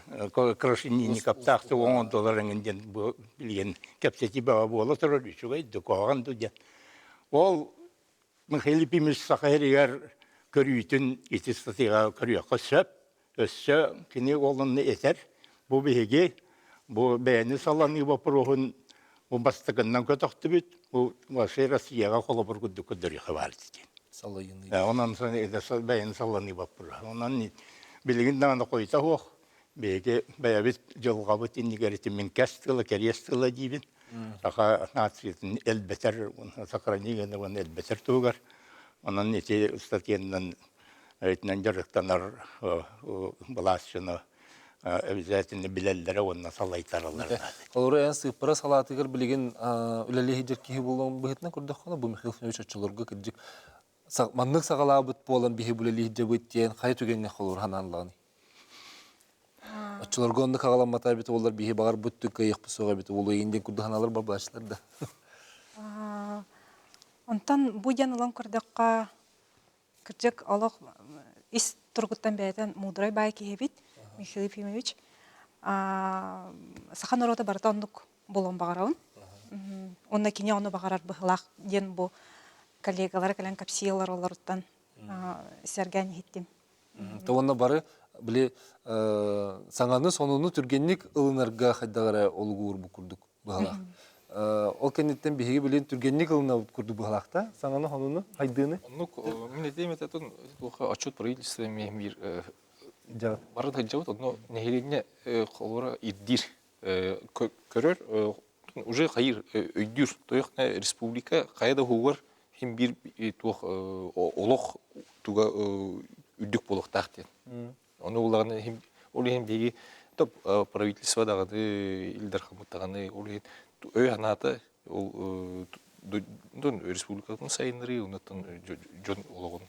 крашинни каптахты $10 инден бу билген капсети баа бола турар үчүгай докаган дуя. Ол Михаил Пимиш сахаригар көрүйтүн ити статьяга көрүя кысып өссө кини олонны этер бу беге бу бәйне саланы вопрогун бу бастыгыннан көтөктү бит бу Россияга колобур күдүкүдүр хабар дити. Салайыны. Онан соң эде бәйне саланы вопрог. Онан билген дана койта хох беге бәябит жылга бит иннигәрите мен кастыла керестыла дибин. Аха нациятын элбетер сохранение он элбетер тугар. Онан эти статьяндан әйтнән жарыктанар балашына обязательно билелләре онна салайтарлар. Олары ән сыпыра салатыгар билеген үлелеһи дерки булган битне күрдек кана бу Михаил Фимович чылырга кидик. Маннык сагалабыт болан бихи бүлелеһи дебеттен кай түгенне холор хананланы. Чылырга онны кагаламата бит олар бихи багар бүттүк кайык бусуга бит улы инден күрдек ханалар бар башларда. Онтан бу янылан көрдекка кырдык олох ис тургуттан бәйтен мудрай бай кебит Михаил Ефимович сахан орота бартандык болон багарабын. Онна кине оны багарар быхлак ден бу коллегалар калан капсиялар олардан сәргән хиттим. Таванна бары биле саңаны сонуну түргенник ылынарга хайдагара олгуур бу курдук быхлак. Ол кенеттен биһиги билен түргенник ылына курдук быхлакта саңаны сонуну хайдыны. Ну, мен этем этон отчет правительства мир бары да жауат, но нехиленне холора иддир көрөр уже хайыр өйдүр тояк республика кайда хугар хим бир тух олох туга үдүк болук тахтен. Оны уларны хим олем биги топ правительство дагы Илдар Хамуттаганы олем өй аната ол дон республиканын сайыныры унаттан жон ологон.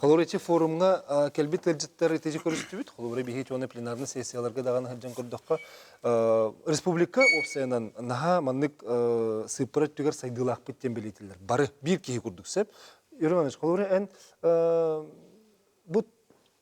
Холоречи форумга келбит элжиттер итежи көрүстүбүт. Холоре биһи тоны пленарный сессияларга дагы хаджан көрдөккө республика опсаянан наха маннык сыпырат түгөр сайдылак биттен билетилер. Бары бир кихи курдуксеп. Юрманович, холоре эн бу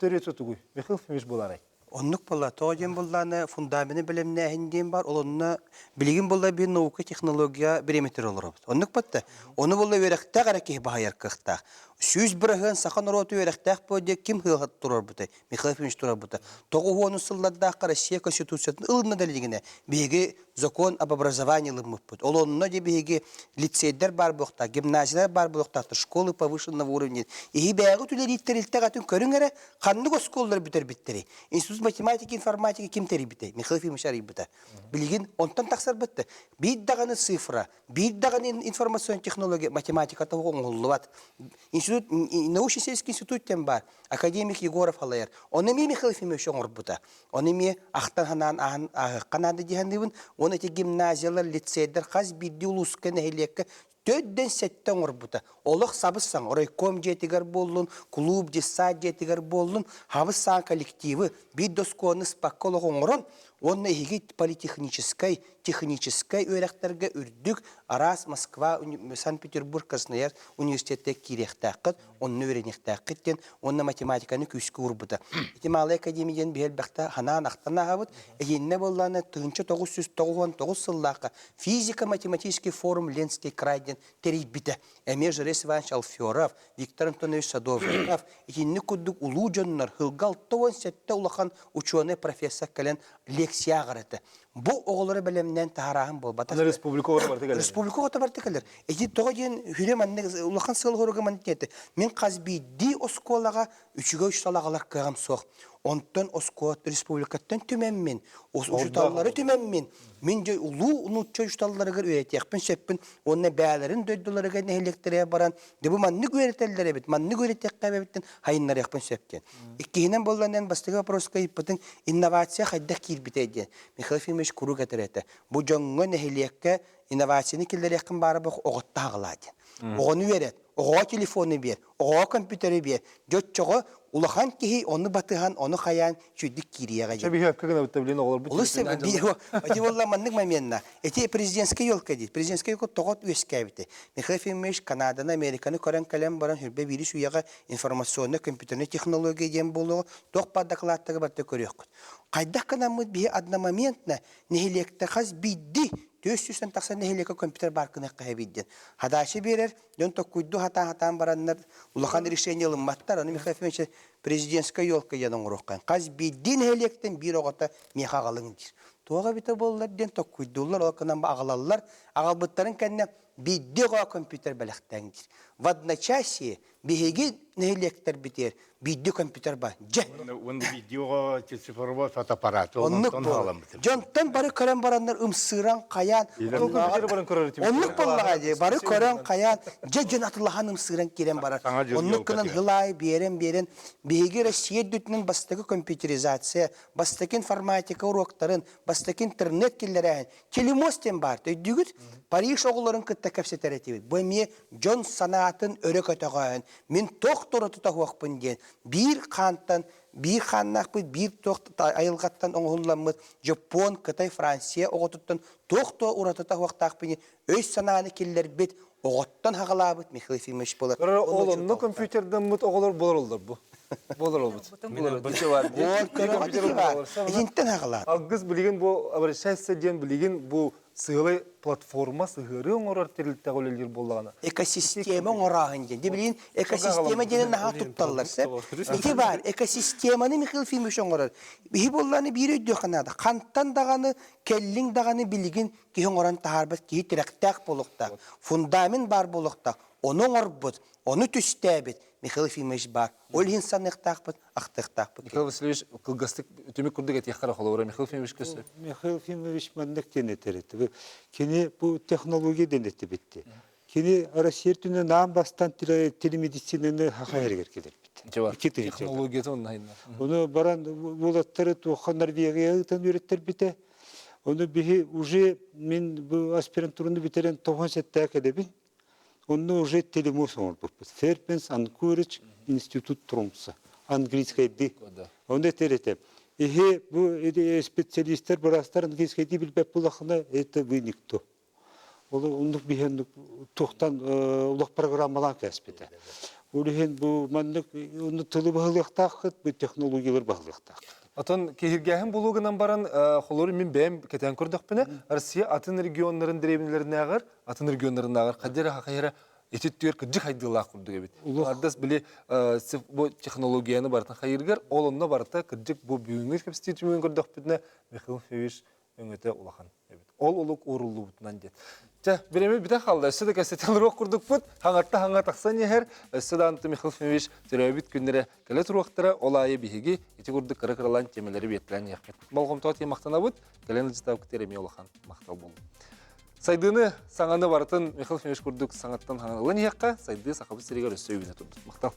төрөтө тугуй. Михаил Фимиш боларай. Оннук болла, тоғын болланы фундамені біліміне әйінден бар, олонна білген болла бір наука технология біреметр олар. Оннук батты. Оны болла өріқтәқ әрекей бағайар қықтақ. Сүйіз біріғін сақан ұроты өріқтәқ бөде кім ғылғат тұрар бұты? Михаил Фимиш тұрар бұты. Тоғы оны сылладдаққа Россия Конституциясын ұлына дәлігіне беге закон об образовании лымып бұты. Олонна де беге лицейдер бар бұқта, гимназиялар бар бұқта, школы повышенного уровня. И бәғі түлер иттер атын көріңері қанды сколлар бітер-біттері. Институт математики, информатики ким тери бите? Михаил Фимиш ари бите. Билген онтан тақсар бітті. Бейд дағаны цифра, бейд дағаны информационный технология, математика тауғы оңғылуат. Институт, научно-сельский институттен бар, академик Егоров халайыр. Оны ме Михаил Фимиш оңғыр бұта. Оны ме ақтан ханан қанады дегендебін, оны те гимназиялар, лицейдер, қаз бидді ұлысқан әйлекке төдден сәттен орбута. Олық сабыссаң, райком жетігер болын, клуб, десад жетігер болын, хабыссан коллективы, биддосконы спакколы оңырын, онна егет политехническай, техническай өрәқтерге үрдік Арас, Москва, Санкт-Петербург, Краснояр университетте керектәқіт, онны өренектәқіттен, онна математиканы күскі ұрбыта. Этималы академияден бейел бәқта ханан ақтан ағабыт, әйінне болланы 1999 сыллақы физика-математический форум Ленский крайден терейт біті. Әме Жырес Иванович Алферов, Виктор Антонович Садовников, әйінне күдік ұлу жоннар, хылғал 97 ұлақан ученый профессор кәлен лекция ғарыты. Бұл оғылары бәлемнен тағарағын бол. Республика оғы барты кәлер. Республика оғы барты кәлер. Әйді тоға дейін хүрем ұлақан сығыл ғырығы мәнетті. Мен қазбейді осколаға 3-3 салағалар қағам соқ. Онтон Оскот республикаттан түменмин, ушуталлары түменмин. Мен же улуу унутчу ушуталларыгар өйретекпин сөппин, онна бәлерин дөйдөлөргө нехлектере баран, дебу манны көретеллер бит, манны көретекке беттен хайыннар якпын сөпкен. Иккинен болландан бастыгы вопроска иппытын инновация хайда кирбитеди. Михаил Ефимович куру кетерете. Бу жоңго нехлекке инновацияны килдер якын бары бу оготтагылады. Огону берет. Ого телефоны бер, ого компьютері бер. Жотчого улахан кихи оны батыхан, оны хаян чүйдік кирияға жер. Шабихи әпкеген өттәблені олар бұт. Улысы эти волла маннык моментна. Эти президентская елка дейді. Президентская елка тоғат өске бите. Михаил Ефимович Канаданы, Американы көрен кәлем баран хүрбе вирус уяға информационный компьютерный технология дем болуғы тоқ па докладтығы барты көрек. Қайдақ канамыд бе одна моментна нехилекті қаз бидді. Төстүстен тақсан нехилекі компьютер баркыны қайбидден. Хадашы берер, дөн токкуйду хатан бараннар улахан решение лымматтар, аны Михаил Ефимович президентская елка ядың ұрыққан. Қаз бидді нехилектен бір оғата мехағалың дир. Туаға біті болылар, ден токкуйдулар, олақынан ағалалар, ағалбыттарын кәнне бидді оға компьютер бәліқтен дир. В одночасье бігеге нехилектер бітер, бидді компьютер ба. Онда видеоға цифровой фотоаппарат. Оннық бұл. Жонтан бары көрен барандар ұмсыран қаян. Оннық боллаға де, бары көрен қаян. Жон атылаған ұмсыран керен барар. Оннық кынан ғылай, берен. Беге Россия дүтінің бастығы компьютеризация, бастығы информатика уроктарын, бастығы интернет келдерәйін. Телемостен бар. Өйдігіт Париж оғыларын күтті кәпсетер етебет. Бұл ме жон санатын өрек өтіғайын. Мен тоқтыры тұтақ ден. Bir kantan, bir kannak bit, bir toht ayılgattan oğullanmıt, Japon, Kıtay, Fransiya oğututtan tohto uğratıta vaqtaq bini, öz sananı killer bit, oğuttan hağalabıt, Mihal Efimович bolar. Oğlunlu kompüterden mut oğulur bolar olur bu. Bolar olur. Bütçe var. Ejintten hağalabıt. Ağız bilgin bu, şahsen diyen bilgin bu sığılı platforma sığırı oğurar terillikte ölelir bollağına. Ekosistema oğurağın diyen. Debilin, ekosistema denen naha tuttallar. İki var, ekosistemanı Mihal Efimович oğurar. Bihi bollağını bir ödüyor kanada. Kantan dağını, kellin dağını bilgin, ki oğuran taharbat, ki direktak boluqtaq, fundamin bar boluqtaq, onu orbut, onu tüstebit. Mihal Efimович бар. Ол инсан ықтақпыт, ақтықтақпыт. Михаил Васильевич, кылгастык төмек күрдік әт яққара қолауыра Михаил Ефимович көсі? Михаил Ефимович мандық денетер еті. Кені бұл технология денеті бітті. Кені Россия түні наам бастан телемедицинаны хақайыргер келер бітті. Технологияты оның айына. Оны баран болаттары туған Норвегияғытан үйреттер біті. Оны бігі уже мен бұл аспирантураны бітерен 97-тәк әдебін. Оны уже телемос оңыр бұппыз. Ферпенс, Анкурич, Институт Тромса. Английская ди. Оны терете. Ихе бұл специалистер барастар английская ди білбәп бұлақына, это вы никто. Олы ондық бейін тоқтан ұлық программалан кәспеті. Олыхен бұл мандық, оны тылы бағылықтақыт, бұл технологиялар бағылықтақыт. Атын кehirgahın buluğundan baran xolori min bəyəm keten kurduk bine. Rusya atın regionların direbinlerine ağır, atın regionlarına ağır. Kadere hakayara etüttüyor kıcık haydılar kurdu gibi. Ardas bile bu teknolojiyanı baratan hayırgar, olunna barata kıcık bu büyüğünüz kapasitesi kurduk bine. Mihal Efimович öngete ulahan. Ol oluk uğurlu butundan jet. Birimiz bir de kaldı. Size de gazeteler okurduk bud. Hangarta aksan yeher. Size de antı Mihal Efimович teröbit günlere gelet ruhlara olayı bihigi. İti kurduk kırıkırılan temeleri biyetlen yakmet. Malgum tuati maktana bud. Gelen ıcıtav küteremi olahan maktal bolu. Saydığını sananı baratın Mihal Efimович kurduk sanattan hanılan yakka. Saydığı sakabı serigar ösüyübüne turduk. Maktal.